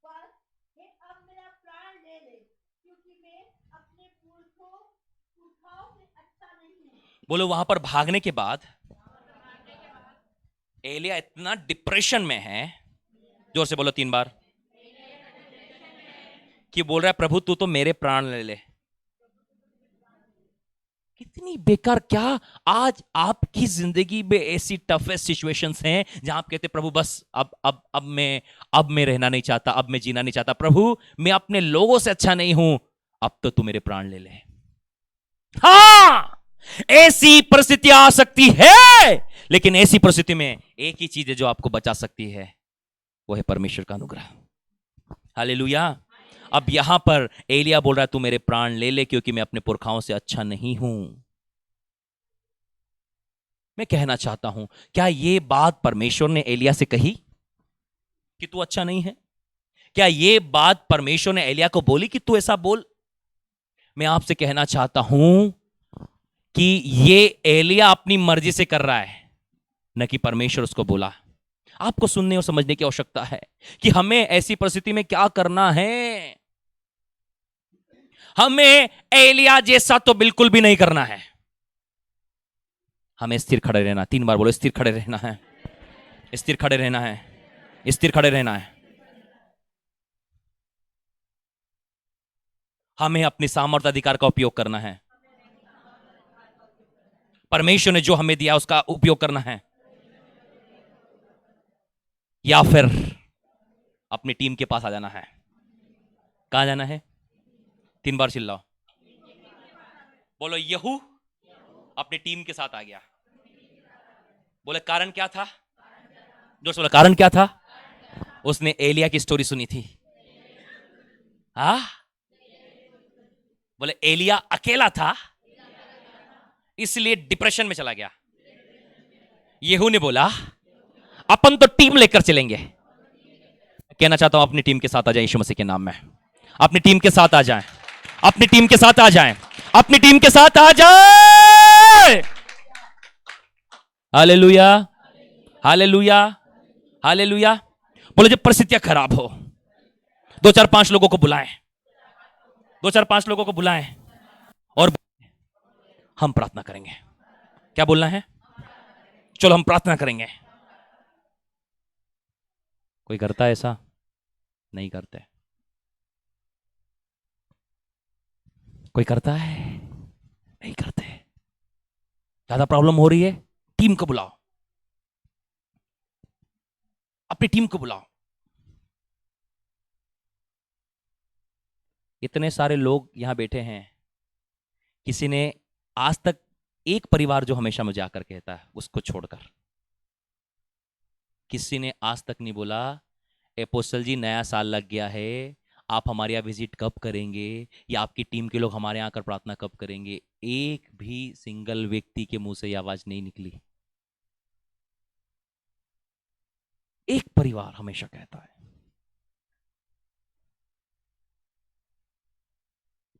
बस हे अब मेरा प्राण ले ले, क्योंकि मैं अपने पुरखाओं से अच्छा नहीं हूं। बोलो वहां पर भागने के बाद एलिया इतना डिप्रेशन में है, जोर से बोलो 3 बार, कि बोल रहा है प्रभु तू तो मेरे प्राण ले ले। कितनी बेकार। क्या आज आपकी जिंदगी में ऐसी टफेस्ट सिचुएशंस हैं जहां आप कहते प्रभु बस अब मैं रहना नहीं चाहता, अब मैं जीना नहीं चाहता, प्रभु मैं अपने लोगों से अच्छा नहीं हूं, अब तो तू मेरे प्राण ले ले। हाँ, ऐसी परिस्थिति आ सकती है, लेकिन ऐसी परिस्थिति में एक ही चीज है जो आपको बचा सकती है, वो है परमेश्वर का अनुग्रह। हालेलुया। अब यहां पर एलिया बोल रहा है तू मेरे प्राण ले ले, क्योंकि मैं अपने पुरखाओं से अच्छा नहीं हूं। मैं कहना चाहता हूं, क्या यह बात परमेश्वर ने एलिया से कही कि तू अच्छा नहीं है? क्या यह बात परमेश्वर ने एलिया को बोली कि तू ऐसा बोल? मैं आपसे कहना चाहता हूं कि यह एलिया अपनी मर्जी से कर रहा है, न कि परमेश्वर उसको बोला। आपको सुनने और समझने की आवश्यकता है कि हमें ऐसी परिस्थिति में क्या करना है। हमें एलिया जैसा तो बिल्कुल भी नहीं करना है। हमें स्थिर खड़े रहना। 3 बार बोलो, स्थिर खड़े रहना है, स्थिर खड़े रहना है, स्थिर खड़े रहना है। हमें अपनी सामर्थ्य अधिकार का उपयोग करना है। परमेश्वर ने जो हमें दिया उसका उपयोग करना है, या फिर अपनी टीम के पास आ जाना है। कहां जाना है? 3 बार चिल्लाओ। बोलो यहू अपनी टीम के साथ आ गया। बोले कारण क्या था? जो बोला कारण क्या था? उसने एलिया की स्टोरी सुनी थी। हाँ, बोले एलिया अकेला था इसलिए डिप्रेशन में चला गया। यहू ने बोला अपन तो टीम लेकर चलेंगे। कहना चाहता हूं अपनी टीम के साथ आ जाए यीशु मसीह के नाम में। अपनी टीम के साथ आ जाएं, अपनी टीम के साथ आ जाएं, अपनी टीम के साथ आ जाए। Hallelujah, hallelujah, hallelujah. बोले जब परिस्थितियां खराब हो, 2-4-5 लोगों को बुलाएं, 2-4-5 लोगों को बुलाएं और हम प्रार्थना करेंगे। क्या बोलना है? चलो हम प्रार्थना करेंगे। कोई करता है ऐसा? नहीं करते। कोई करता है? नहीं करते। ज्यादा प्रॉब्लम हो रही है, टीम को बुलाओ, अपनी टीम को बुलाओ। इतने सारे लोग यहां बैठे हैं, किसी ने आज तक एक परिवार जो हमेशा मुझे आकर कहता है उसको छोड़कर किसी ने आज तक नहीं बोला एपोस्टल जी नया साल लग गया है, आप हमारे यहाँ विजिट कब करेंगे, या आपकी टीम के लोग हमारे यहाँ आकर प्रार्थना कब करेंगे। एक भी सिंगल व्यक्ति के मुंह से यह आवाज नहीं निकली। एक परिवार हमेशा कहता है,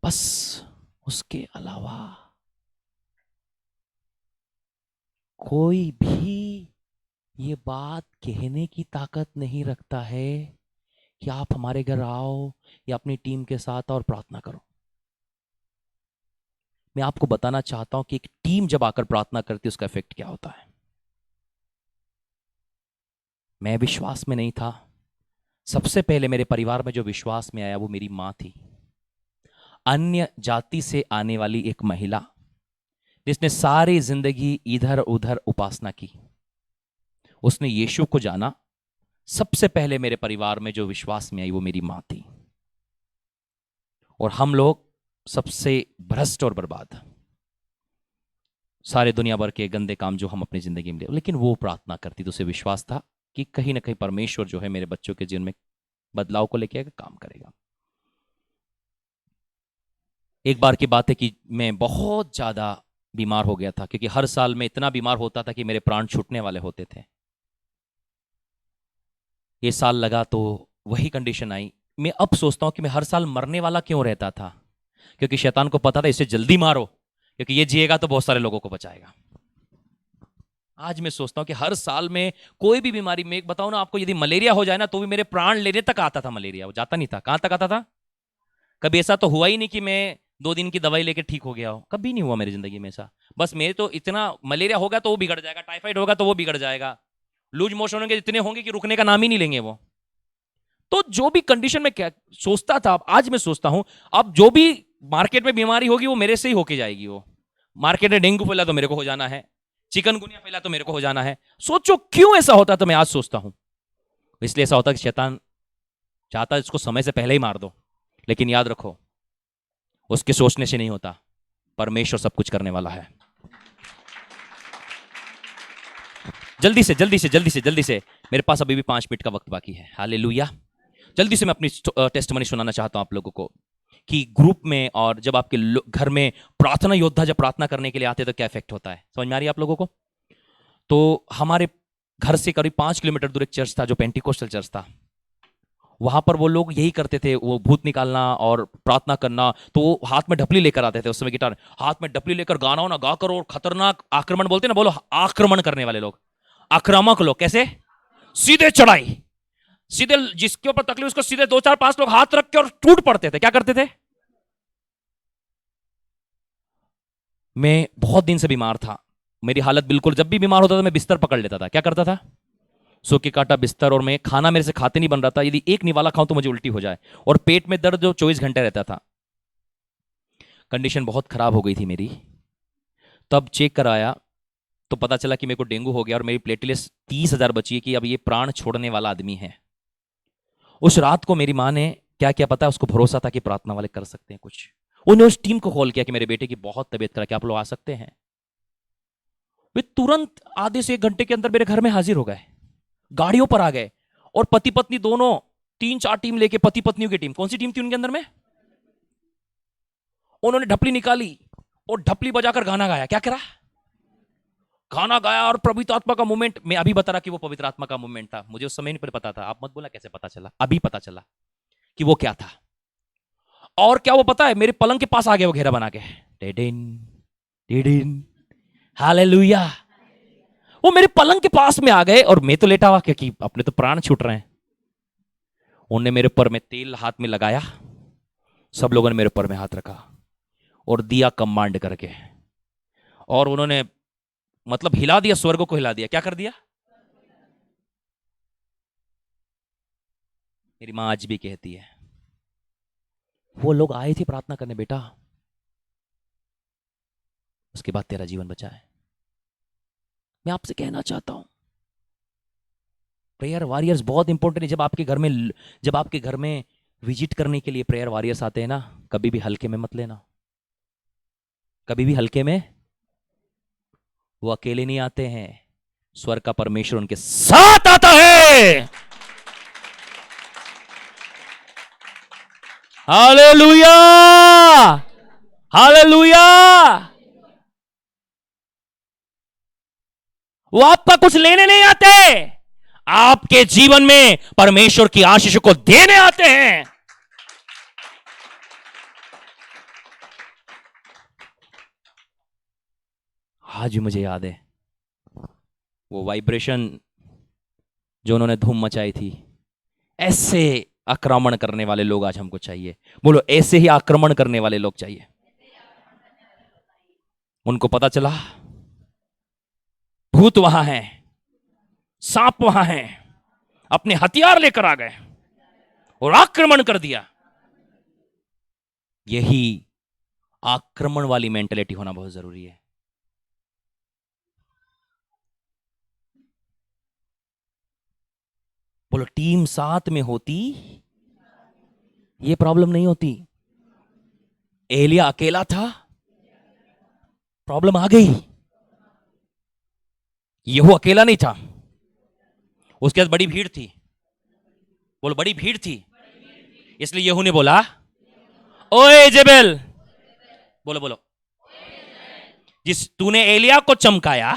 बस उसके अलावा कोई भी ये बात कहने की ताकत नहीं रखता है कि आप हमारे घर आओ या अपनी टीम के साथ और प्रार्थना करो। मैं आपको बताना चाहता हूं कि एक टीम जब आकर प्रार्थना करती है उसका इफेक्ट क्या होता है। मैं विश्वास में नहीं था। सबसे पहले मेरे परिवार में जो विश्वास में आया वो मेरी मां थी। अन्य जाति से आने वाली एक महिला जिसने सारी जिंदगी इधर उधर उपासना की, उसने यीशु को जाना। सबसे पहले मेरे परिवार में जो विश्वास में आई वो मेरी मां थी, और हम लोग सबसे भ्रष्ट और बर्बाद, सारे दुनिया भर के गंदे काम जो हम अपनी जिंदगी में ले, लेकिन वो प्रार्थना करती तो उसे विश्वास था कि कहीं ना कहीं परमेश्वर जो है मेरे बच्चों के जीवन में बदलाव को लेकर काम करेगा। एक बार की बात है कि मैं बहुत ज्यादा बीमार हो गया था, क्योंकि हर साल मैं इतना बीमार होता था कि मेरे प्राण छूटने वाले होते थे। ये साल लगा तो वही कंडीशन आई। मैं अब सोचता हूं कि मैं हर साल मरने वाला क्यों रहता था, क्योंकि शैतान को पता था इसे जल्दी मारो, क्योंकि ये जिएगा तो बहुत सारे लोगों को बचाएगा। आज मैं सोचता हूं कि हर साल में कोई भी बीमारी में, एक बताऊं ना आपको, यदि मलेरिया हो जाए ना तो भी मेरे प्राण लेने तक आता था। मलेरिया वो जाता नहीं था, कहां तक आता था? कभी ऐसा तो हुआ ही नहीं कि मैं 2 दिन की दवाई लेके ठीक हो गया हो, कभी नहीं हुआ मेरी जिंदगी में ऐसा। बस मेरे तो इतना, मलेरिया होगा तो वो बिगड़ जाएगा, टाइफाइड होगा तो वो बिगड़ जाएगा, लूज मोशन होंगे इतने होंगे कि रुकने का नाम ही नहीं लेंगे वो। तो जो भी कंडीशन में क्या सोचता था, आज मैं सोचता हूं, अब जो भी मार्केट में बीमारी होगी वो मेरे से ही होके जाएगी। वो मार्केट में डेंगू फैला तो मेरे को हो जाना है, चिकनगुनिया फैला तो मेरे को हो जाना है। सोचो क्यों ऐसा होता, तो मैं आज सोचता हूं इसलिए ऐसा होता कि शैतान चाहता है इसको समय से पहले ही मार दो, लेकिन याद रखो उसके सोचने से नहीं होता, परमेश्वर सब कुछ करने वाला है। जल्दी से जल्दी से जल्दी से जल्दी से, मेरे पास अभी भी 5 मिनट का वक्त बाकी है। हालेलुया। जल्दी से मैं अपनी टेस्टमनी सुनाना चाहता हूं आप लोगों को कि ग्रुप में और जब आपके घर में प्रार्थना योद्धा जब प्रार्थना करने के लिए आते तो क्या इफेक्ट होता है, समझ में आ रही है आप लोगों को? तो हमारे घर से करीब 5 किलोमीटर दूर एक चर्च था जो पेंटिकोस्टल चर्च था। वहां पर वो लोग यही करते थे, वो भूत निकालना और प्रार्थना करना। तो वो हाथ में ढपली लेकर आते थे, उस समय गिटार हाथ में ढपली लेकर गाना वाना गाकर, और खतरनाक आक्रमण बोलते ना, बोलो आक्रमण करने वाले लोग, आक्रामक लोग। कैसे? सीधे चढ़ाई, सीधे जिसके ऊपर तकलीफ उसको सीधे 2 4 5 लोग हाथ रख के और टूट पड़ते थे। क्या करते थे? मैं बहुत दिन से बीमार था, मेरी हालत बिल्कुल, जब भी बीमार होता था मैं बिस्तर पकड़ लेता था। क्या करता था? सो के काटा बिस्तर, और मैं खाना मेरे से खाते नहीं बन रहा था, यदि एक निवाला खाऊं तो मुझे उल्टी हो जाए, और पेट में दर्द जो 24 घंटे रहता था। कंडीशन बहुत खराब हो गई थी मेरी। तब चेक कराया तो पता चला कि मेरे को डेंगू हो गया, और मेरी प्लेटलेट्स 30,000 बची है, कि अब ये प्राण छोड़ने वाला आदमी है। उस रात को मेरी माँ ने क्या किया पता है? उसको भरोसा था कि प्रार्थना वाले कर सकते हैं कुछ। उन्होंने उस टीम को कॉल किया कि मेरे बेटे की बहुत तबीयत खराब, क्या आप लोग आ सकते हैं? वे तुरंत आधे से 1 घंटे के अंदर मेरे घर में हाजिर हो गए, गाड़ियों पर आ गए, और पति पत्नी दोनों, 3 4 टीम लेके, पति पत्नियों की टीम। कौन सी टीम थी उनके अंदर में? उन्होंने ढपली निकाली और ढपली बजाकर गाना गाया। क्या करा? गाना गाया, और पवित्र आत्मा का मूवमेंट। मैं अभी बता रहा कि वो पवित्र आत्मा का मूवमेंट था, मुझे उस समय नहीं पता था। आप मत बोला कैसे पता चला, अभी पता चला कि वो क्या था। और क्या वो पता है, मेरे पलंग के पास आ गए वो घेरा बना के, डेडिन डेडिन, हालेलुया। वो मेरे पलंग के पास में आ गए, और मैं तो लेटा हुआ क्योंकि अपने तो प्राण छूट रहे हैं। उन्होंने मेरे ऊपर में तेल हाथ में लगाया, सब लोगों ने मेरे ऊपर में हाथ रखा और दिया कमांड करके, और उन्होंने मतलब हिला दिया, स्वर्ग को हिला दिया। क्या कर दिया? मेरी मां आज भी कहती है, वो लोग आए थे प्रार्थना करने बेटा, उसके बाद तेरा जीवन बचा है। मैं आपसे कहना चाहता हूं, प्रेयर वॉरियर्स बहुत इंपॉर्टेंट है। जब आपके घर में विजिट करने के लिए प्रेयर वॉरियर्स आते हैं ना, कभी भी हल्के में मत लेना, कभी भी हल्के में। वो अकेले नहीं आते हैं, स्वर्ग का परमेश्वर उनके साथ आता है। Hallelujah, hallelujah. वो आपका कुछ लेने नहीं आते, आपके जीवन में परमेश्वर की आशीष को देने आते हैं। आज मुझे याद है वो वाइब्रेशन जो उन्होंने धूम मचाई थी। ऐसे आक्रमण करने वाले लोग आज हमको चाहिए। बोलो, ऐसे ही आक्रमण करने वाले लोग चाहिए। उनको पता चला भूत वहां है, सांप वहां है, अपने हथियार लेकर आ गए और आक्रमण कर दिया। यही आक्रमण वाली मेंटेलिटी होना बहुत जरूरी है। बोलो टीम साथ में होती ये प्रॉब्लम नहीं होती। एलिया अकेला था, प्रॉब्लम आ गई। यहू अकेला नहीं था, उसके पास बड़ी भीड़ थी। बोलो बड़ी भीड़ थी, इसलिए यहू ने बोला ओए इजेबेल, बोलो बोलो, जिस तूने एलिया को चमकाया,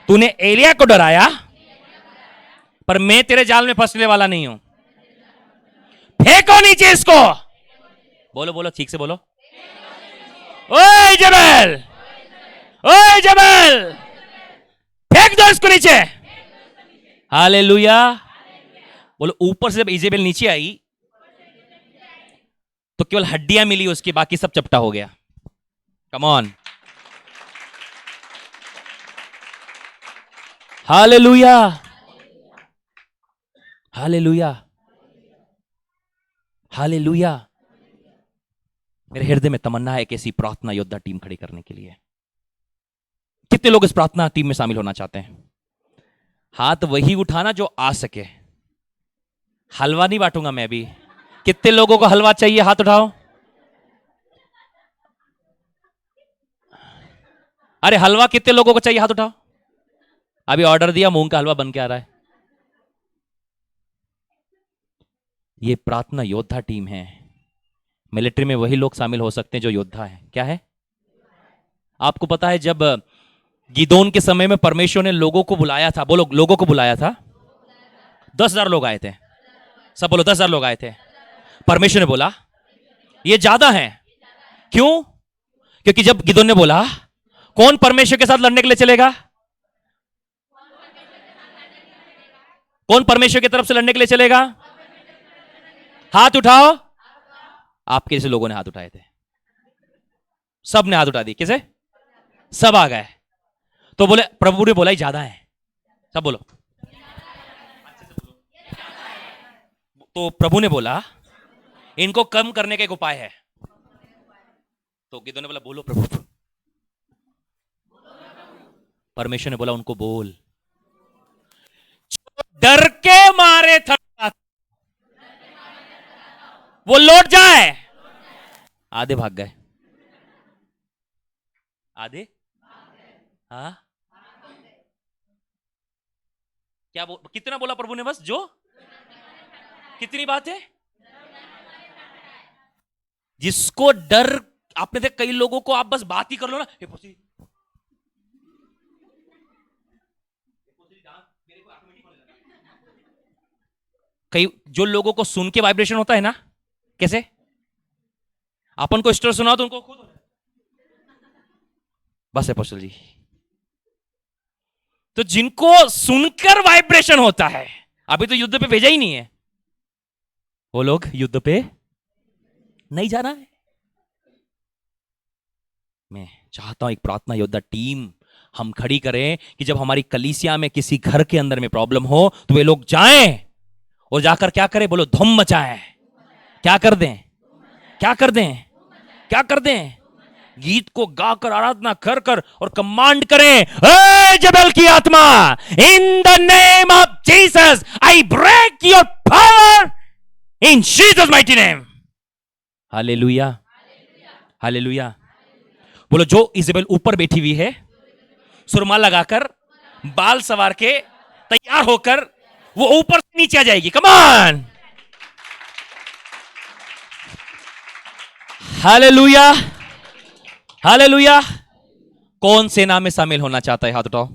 तूने एलिया को डराया, पर मैं तेरे जाल में फंसने वाला नहीं हूं। फेंको नीचे इसको। बोलो बोलो ठीक से बोलो, ओए इजेबेल, ओए इजेबेल, फेंक दो इसको नीचे। हालेलुया। बोलो ऊपर से जब इजेबेल नीचे आई तो केवल हड्डियां मिली उसकी, बाकी सब चपटा हो गया। Come on, hallelujah, hallelujah, hallelujah. मेरे हृदय में तमन्ना है कि ऐसी प्रार्थना योद्धा टीम खड़ी करने के लिए। कितने लोग इस प्रार्थना टीम में शामिल होना चाहते हैं? हाथ वही उठाना जो आ सके। हलवा नहीं बांटूंगा मैं भी। कितने लोगों को हलवा चाहिए? हाथ उठाओ। अरे हलवा कितने लोगों को चाहिए? हाथ उठाओ। अभी ऑर्डर दिया, मूंग का हलवा बन के आ रहा है। ये प्रार्थना योद्धा टीम है। मिलिट्री में वही लोग शामिल हो सकते हैं जो योद्धा है। क्या है? आपको पता है जब गिदोन के समय में परमेश्वर ने लोगों को बुलाया था, बोलो लोगों को बुलाया था, 10,000 लोग आए थे। सब बोलो 10,000 लोग आए थे। परमेश्वर ने बोला ये ज्यादा है। क्यों? क्योंकि जब गिदोन ने बोला कौन परमेश्वर के साथ लड़ने के लिए चलेगा, कौन परमेश्वर की तरफ से लड़ने के लिए चलेगा? हाथ उठाओ। आपके जैसे लोगों ने हाथ उठाए थे, सब ने हाथ उठा दी। किसे? सब आ गए। तो बोले, प्रभु ने बोला ही ज्यादा है। सब बोलो। तो प्रभु ने बोला इनको कम करने का एक उपाय है। तो गिदोन ने बोला बोलो प्रभु। परमेश्वर ने बोला उनको बोल, डर के मारे थका वो लौट जाए। आधे भाग गए। आधे? हाँ, क्या कितना बोला प्रभु ने? बस जो कितनी बात है? जिसको डर, आपने देख कई लोगों को आप बस बात ही कर लो ना, कई जो लोगों को सुन के वाइब्रेशन होता है ना, कैसे अपन को स्टोरी सुनाओ तो उनको खुद हो बस है पोस्टल जी। तो जिनको सुनकर वाइब्रेशन होता है, अभी तो युद्ध पे भेजा ही नहीं है, वो लोग युद्ध पे नहीं जाना है। मैं चाहता हूं एक प्रार्थना योद्धा टीम हम खड़ी करें कि जब हमारी कलीसिया में किसी घर के अंदर में प्रॉब्लम हो तो वे लोग जाएं और जाकर क्या करें? बोलो धूम मचाएं। क्या कर दें? क्या कर दें? क्या कर दें? गीत को गाकर आराधना कर कर और कमांड करें, ए जबल की आत्मा, in the name of Jesus I break your power in Jesus mighty name. Hallelujah, hallelujah. बोलो जो इजेबेल ऊपर बैठी हुई है, सुरमा लगाकर, बाल सवार के, तैयार होकर, वो ऊपर से नीचे आ जाएगी। Come on, hallelujah, hallelujah. कौन सेना में शामिल होना चाहता है? हाथ उठाओ।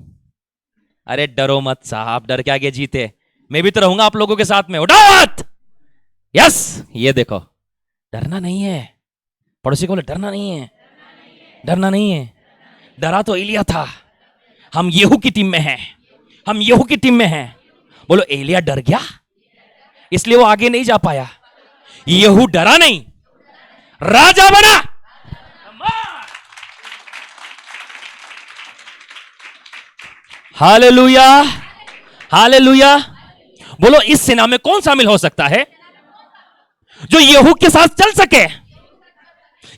अरे डरो मत साहब, डर के आगे जीते। मैं भी तो रहूंगा आप लोगों के साथ में। उठाओ हाथ। यस, ये देखो, डरना नहीं है। पड़ोसी को बोले डरना नहीं है, डरना नहीं है। डरा तो एलिया था। हम येहू की टीम में हैं, हम येहू की टीम में हैं। बोलो एलिया डर गया, इसलिए वो आगे नहीं जा पाया। येहू डरा नहीं, राजा बना। Hallelujah, hallelujah. बोलो इस सेना में कौन शामिल हो सकता है जो येहू के साथ चल सके,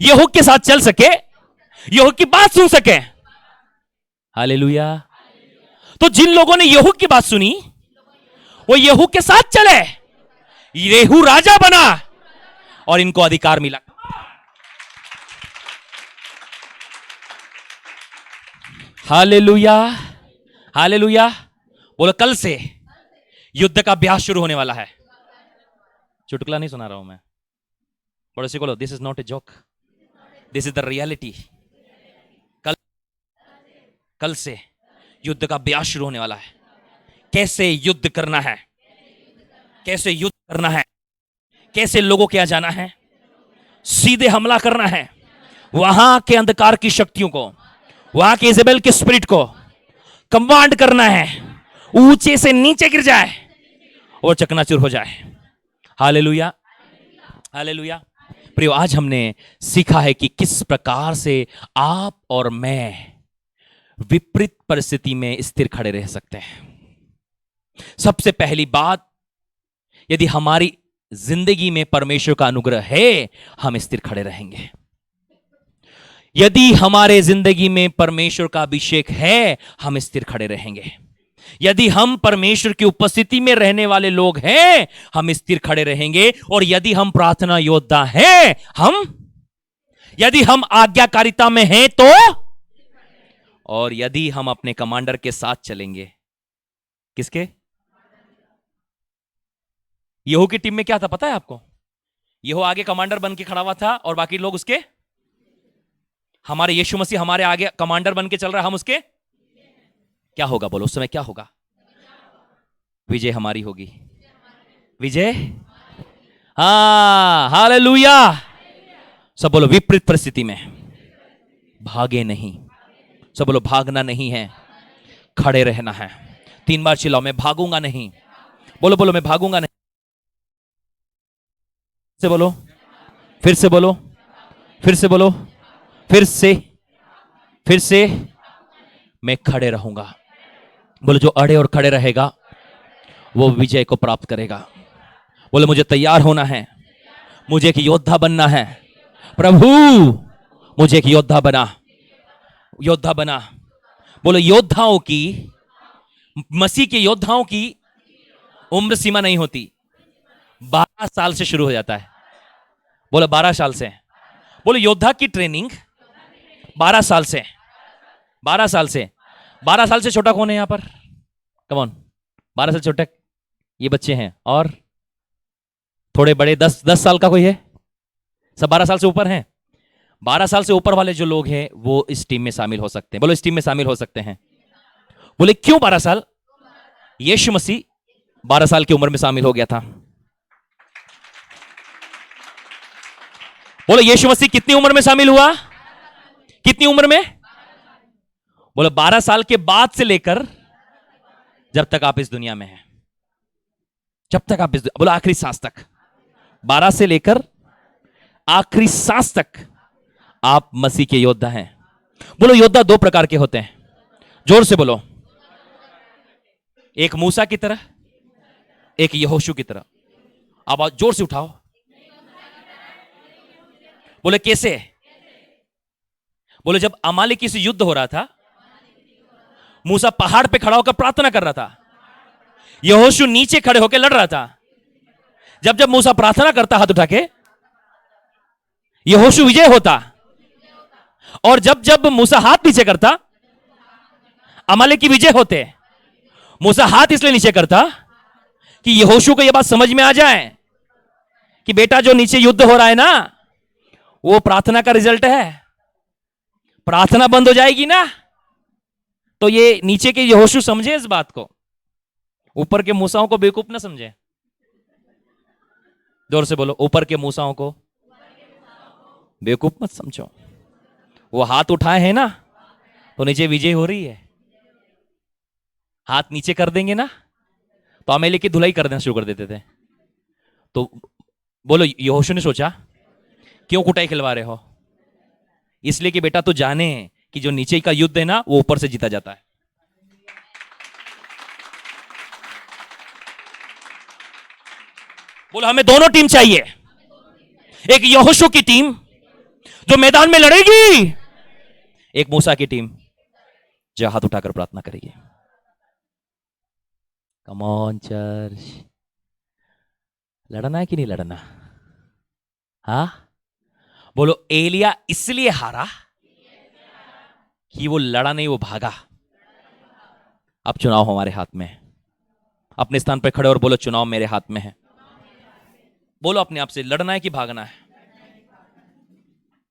येहू के साथ चल सके, येहू की बात सुन सके? हालेलुया। तो जिन लोगों ने येहू की बात सुनी वो येहू के साथ चले, येहू राजा बना और इनको अधिकार मिला। Hallelujah, hallelujah. बोलो कल से युद्ध का अभ्यास शुरू होने वाला है। चुटकुला नहीं सुना रहा हूं मैं, पड़ोसी को बोलो this is not a joke, this is the reality. कल से युद्ध का अभ्यास शुरू होने वाला है। कैसे युद्ध करना है, कैसे युद्ध करना है, कैसे लोगों के यहां जाना है, सीधे हमला करना है, वहां के अंधकार की शक्तियों को, वहां के इजेबेल के स्पिरिट को कमांड करना है, ऊंचे से नीचे गिर जाए और चकनाचूर हो जाए। Hallelujah, hallelujah. प्रियो, आज हमने सीखा है कि किस प्रकार से आप और मैं विपरीत परिस्थिति में स्थिर खड़े रह सकते हैं। सबसे पहली बात, यदि हमारी जिंदगी में परमेश्वर का अनुग्रह है, हम स्थिर खड़े रहेंगे। यदि हमारे जिंदगी में परमेश्वर का अभिषेक है, हम स्थिर खड़े रहेंगे। यदि हम परमेश्वर की उपस्थिति में रहने वाले लोग हैं, हम स्थिर खड़े रहेंगे। और यदि हम प्रार्थना योद्धा हैं, यदि हम आज्ञाकारिता में हैं तो, और यदि हम अपने कमांडर के साथ चलेंगे। किसके? येहू की टीम में क्या था पता है आपको? येहू आगे कमांडर बन के खड़ा हुआ था और बाकी लोग उसके, हमारे यीशु मसीह हमारे आगे कमांडर बन के चल रहा है, हम उसके। क्या होगा बोलो उस समय, क्या होगा? विजय हमारी होगी। विजय, हाँ, हालेलुया। सब बोलो विपरीत परिस्थिति में भागे नहीं। सब बोलो भागना नहीं है, खड़े रहना है। 3 बार चिल्लाओ, मैं भागूंगा नहीं। बोलो बोलो, मैं भागूंगा नहीं। से बोलो, फिर से बोलो, फिर से बोलो, फिर से मैं खड़े रहूंगा। बोलो, जो अड़े और खड़े रहेगा वो विजय को प्राप्त करेगा। बोलो, मुझे तैयार होना है, मुझे एक योद्धा बनना है। प्रभु मुझे एक योद्धा बना, योद्धा बना। बोलो, योद्धाओं की, मसीह के योद्धाओं की उम्र सीमा नहीं होती, 12 साल से शुरू हो जाता है। बोलो 12 साल से। बोलो योद्धा की ट्रेनिंग 12 साल से, 12 साल से। 12 साल से छोटा कौन है यहां पर? कम ऑन, 12 साल छोटा ये बच्चे हैं, और थोड़े बड़े 10 साल का कोई है? सब 12 साल से ऊपर हैं। 12 साल से ऊपर वाले जो लोग हैं वो इस टीम में शामिल हो सकते हैं। बोलो, इस टीम में शामिल हो सकते हैं। बोले क्यों 12 साल? यीशु मसीह 12 साल की उम्र में शामिल हो गया था। बोलो, यीशु मसीह कितनी उम्र में शामिल हुआ? कितनी उम्र में? बोलो 12 साल के बाद से लेकर जब तक आप इस दुनिया में हैं, जब तक आप इस, बोलो आखिरी सांस तक। 12 से लेकर आखिरी सांस तक आप मसीह के योद्धा हैं। बोलो, योद्धा 2 प्रकार के होते हैं। जोर से बोलो, एक मूसा की तरह, एक यहोशू की तरह। आवाज जोर से उठाओ। बोले कैसे? बोले जब अमालेकी से युद्ध हो रहा था, मूसा पहाड़ पे खड़ा होकर प्रार्थना कर रहा था, यहोशू नीचे खड़े होकर लड़ रहा था। जब जब मूसा प्रार्थना करता हाथ उठा के, यहोशू विजय होता, और जब जब मूसा हाथ नीचे करता, अमालेकी विजय होते। मूसा हाथ इसलिए नीचे करता कि यहोशू को यह बात समझ में आ जाए कि बेटा जो नीचे युद्ध हो रहा है ना, वो प्रार्थना का रिजल्ट है। प्रार्थना बंद हो जाएगी ना, तो ये नीचे के यहोशू समझे इस बात को, ऊपर के मूसाओं को बेवकूफ ना समझे। जोर से बोलो, ऊपर के मूसाओं को बेवकूफ मत समझो। वो हाथ उठाए हैं ना, तो नीचे विजय हो रही है। हाथ नीचे कर देंगे ना, तो अमेले की धुलाई कर देना शुरू कर देते थे। तो बोलो, यहोशू ने सोचा क्यों कुटाई खिलवा रहे हो? इसलिए कि बेटा तू जाने कि जो नीचे का युद्ध है ना, वो ऊपर से जीता जाता है। बोलो, हमें दोनों टीम चाहिए। एक यहोशू की टीम जो मैदान में लड़ेगी, एक मूसा की टीम जो हाथ उठाकर प्रार्थना करेगी। कम ऑन चर्च, लड़ना है कि नहीं लड़ना? हाँ, बोलो एलिया इसलिए हारा कि वो लड़ा नहीं, वो भागा। अब चुनाव हमारे हाथ में है। अपने स्थान पर खड़े और बोलो चुनाव मेरे हाथ में है। बोलो अपने आप से, लड़ना है कि भागना है?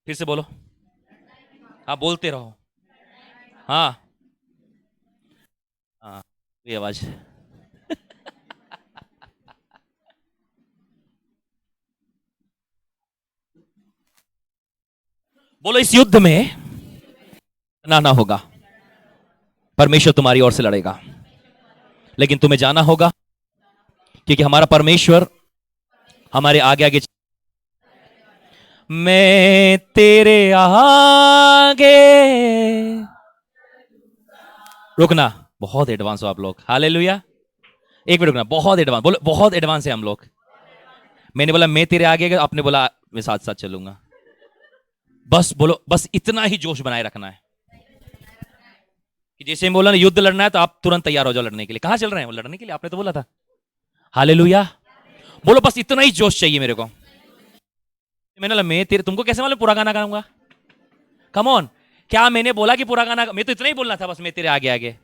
फिर से बोलो। हाँ, बोलते रहो। हाँ हाँ, ये आवाज। बोलो इस युद्ध में ना होगा, परमेश्वर तुम्हारी ओर से लड़ेगा, लेकिन तुम्हें जाना होगा, क्योंकि हमारा परमेश्वर हमारे आगे आगे। मैं तेरे आगे, रुकना, बहुत एडवांस हो आप लोग। हालेलुया। एक मिनट रुकना, बहुत एडवांस, बोलो बहुत एडवांस है हम लोग। मैंने बोला मैं तेरे आगे, आपने बोला मैं साथ साथ चलूंगा। बस बोलो, बस इतना ही जोश बनाए रखना है कि जैसे हम बोला ना युद्ध लड़ना है तो आप तुरंत तैयार हो जाओ लड़ने के लिए। कहां चल रहे हैं वो लड़ने के लिए? आपने तो बोला था। हालेलुया। बोलो बस इतना ही जोश चाहिए मेरे को। मैंने बोला मैं तेरे, तुमको कैसे मालूम पूरा गाना गाऊंगा? कम ऑन, क्या मैंने बोला कि पूरा गाना? मैं तो इतना ही बोलना था बस, मैं तेरे आगे आगे,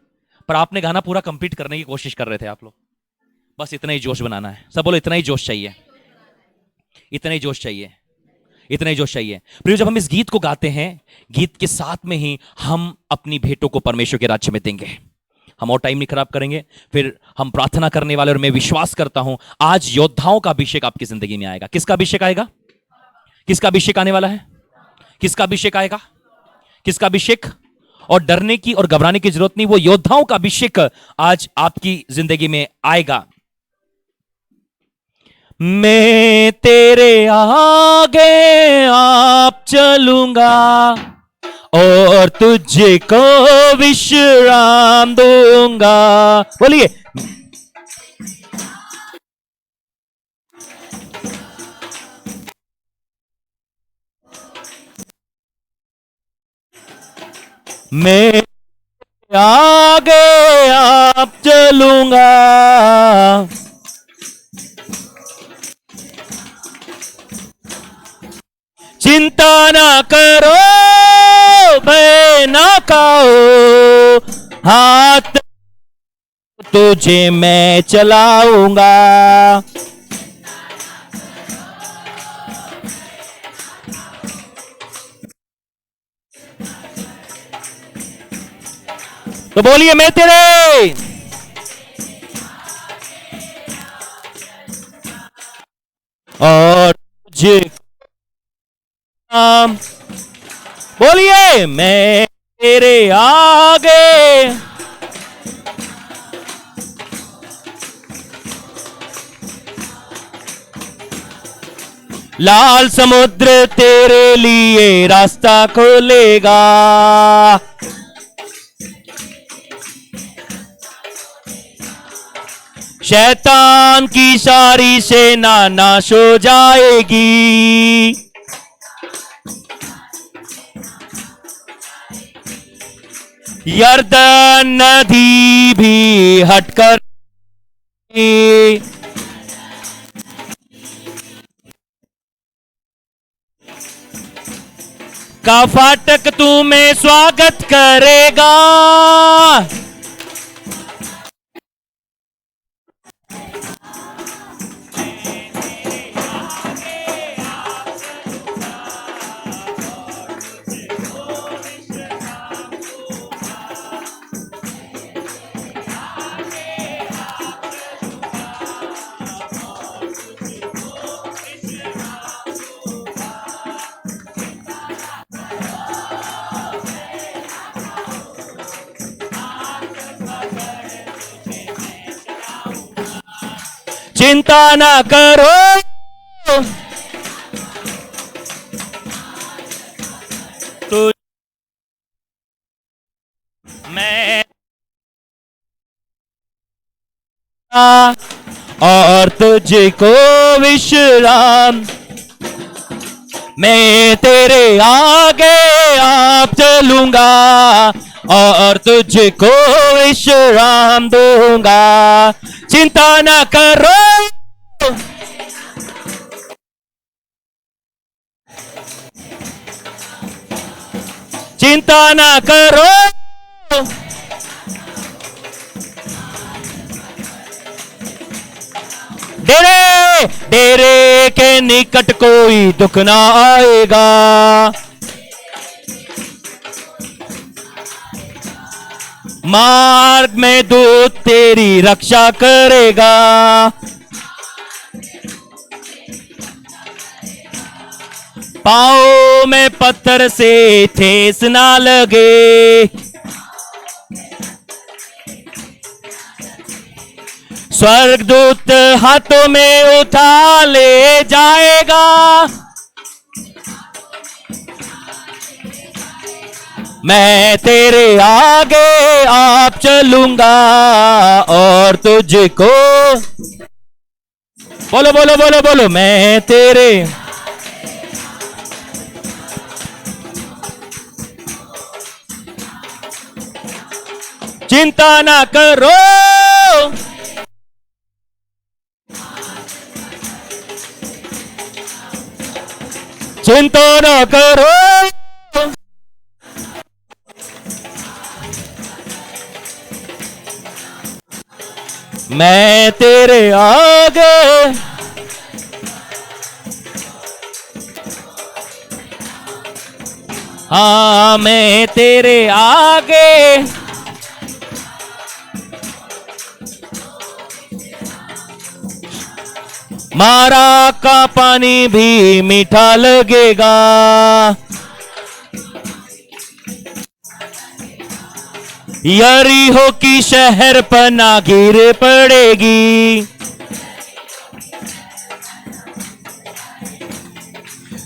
पर आपने गाना पूरा कंप्लीट करने की कोशिश कर रहे थे आप लोग। बस इतना ही जोश बनाना है। सब बोलो इतना ही जोश चाहिए, इतना ही जोश चाहिए, इतना ही जोश चाहिए। प्रिय, जब हम इस गीत को गाते हैं, गीत के साथ में ही हम अपनी भेंटों को परमेश्वर के राज्य में देंगे। हम और टाइम नहीं खराब करेंगे, फिर हम प्रार्थना करने वाले। और मैं विश्वास करता हूं आज योद्धाओं का अभिषेक आपकी जिंदगी में आएगा। किसका अभिषेक आएगा? किसका अभिषेक आने वाला है? किसका अभिषेक आएगा? किसका अभिषेक? और डरने की और घबराने की जरूरत नहीं, वो योद्धाओं का अभिषेक आज आपकी जिंदगी में आएगा। मैं तेरे आगे आप चलूंगा और तुझे को विश्राम दूंगा। बोलिए, मैं आगे आप चलूंगा, चिंता ना करो, भय ना खाओ, हाथ तुझे मैं चलाऊंगा। तो बोलिए मैं तेरे और तुझे, बोलिए मैं तेरे आगे, लाल समुद्र तेरे लिए रास्ता खोलेगा, शैतान की सारी सेना नाश हो जाएगी, यर्दन नदी भी हटकर का फाटक तुम्हें स्वागत करेगा। चिंता ना करो, तो मैं और तुझको विश्राम, मैं तेरे आगे आप चलूंगा और तुझको विश्राम दूंगा, चिंता ना करो, चिंता ना करो, डेरे डेरे के निकट कोई दुख ना आएगा, मार्ग में दूत तेरी रक्षा करेगा, पाँव में पत्थर से ठेस ना लगे, स्वर्गदूत हाथों में उठा ले जाएगा, मैं तेरे आगे आप चलूंगा और तुझको, बोलो बोलो बोलो बोलो, मैं तेरे, चिंता ना करो, चिंता ना करो, मैं तेरे आगे, हाँ मैं तेरे आगे, मारा का पानी भी मीठा लगेगा, यरीहो की शहर पर ना गिर पड़ेगी,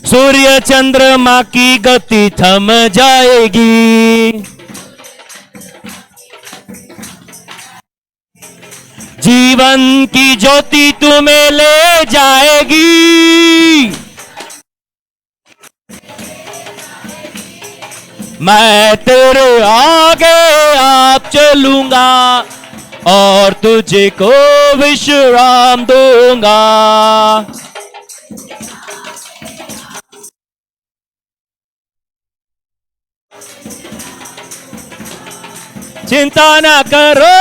सूर्य चंद्रमा की गति थम जाएगी, जीवन की ज्योति तुम्हें ले जाएगी, मैं तेरे आगे आप चलूंगा और तुझे को विश्राम दूंगा, चिंता ना करो,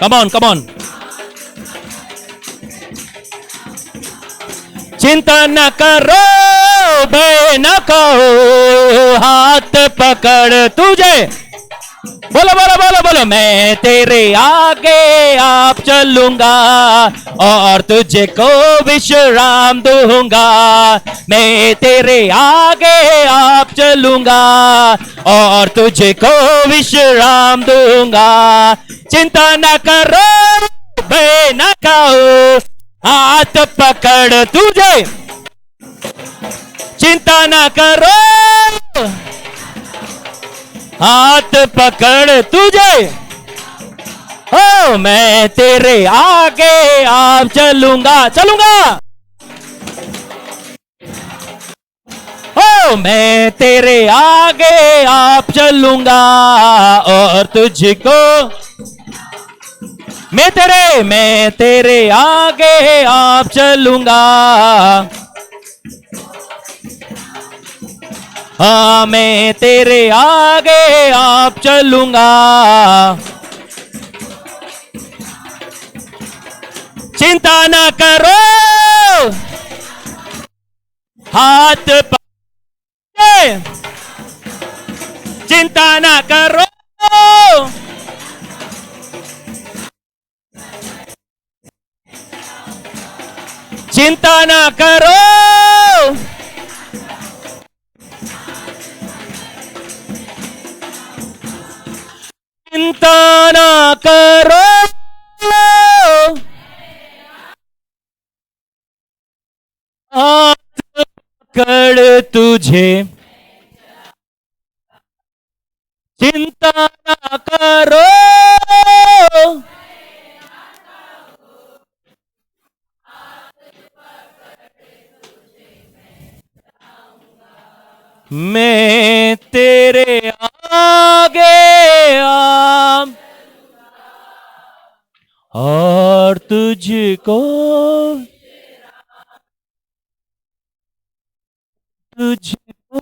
कम ऑन कम ऑन, चिंता न करो, बे न कहो, हाथ पकड़ तुझे, बोलो बोलो बोलो बोलो, मैं तेरे आगे आप चलूंगा और तुझे को विश्राम दूंगा, मैं तेरे आगे आप चलूंगा और तुझे को विश्राम दूंगा, चिंता न करो, बे न कहो, हाथ पकड़ तुझे, चिंता न करो, हाथ पकड़ तुझे, हो मैं तेरे आगे आप चलूंगा, चलूंगा, हो मैं तेरे आगे आप चलूंगा और तुझको, मैं तेरे आगे आप चलूंगा, हाँ मैं तेरे आगे आप चलूंगा, चिंता ना करो, हाथ पकड़े, चिंता ना करो, चिंता ना करो, चिंता ना करो, हाथ पकड़ तुझे, चिंता ना करो, मैं तेरे आगे आप, और तुझको तुझको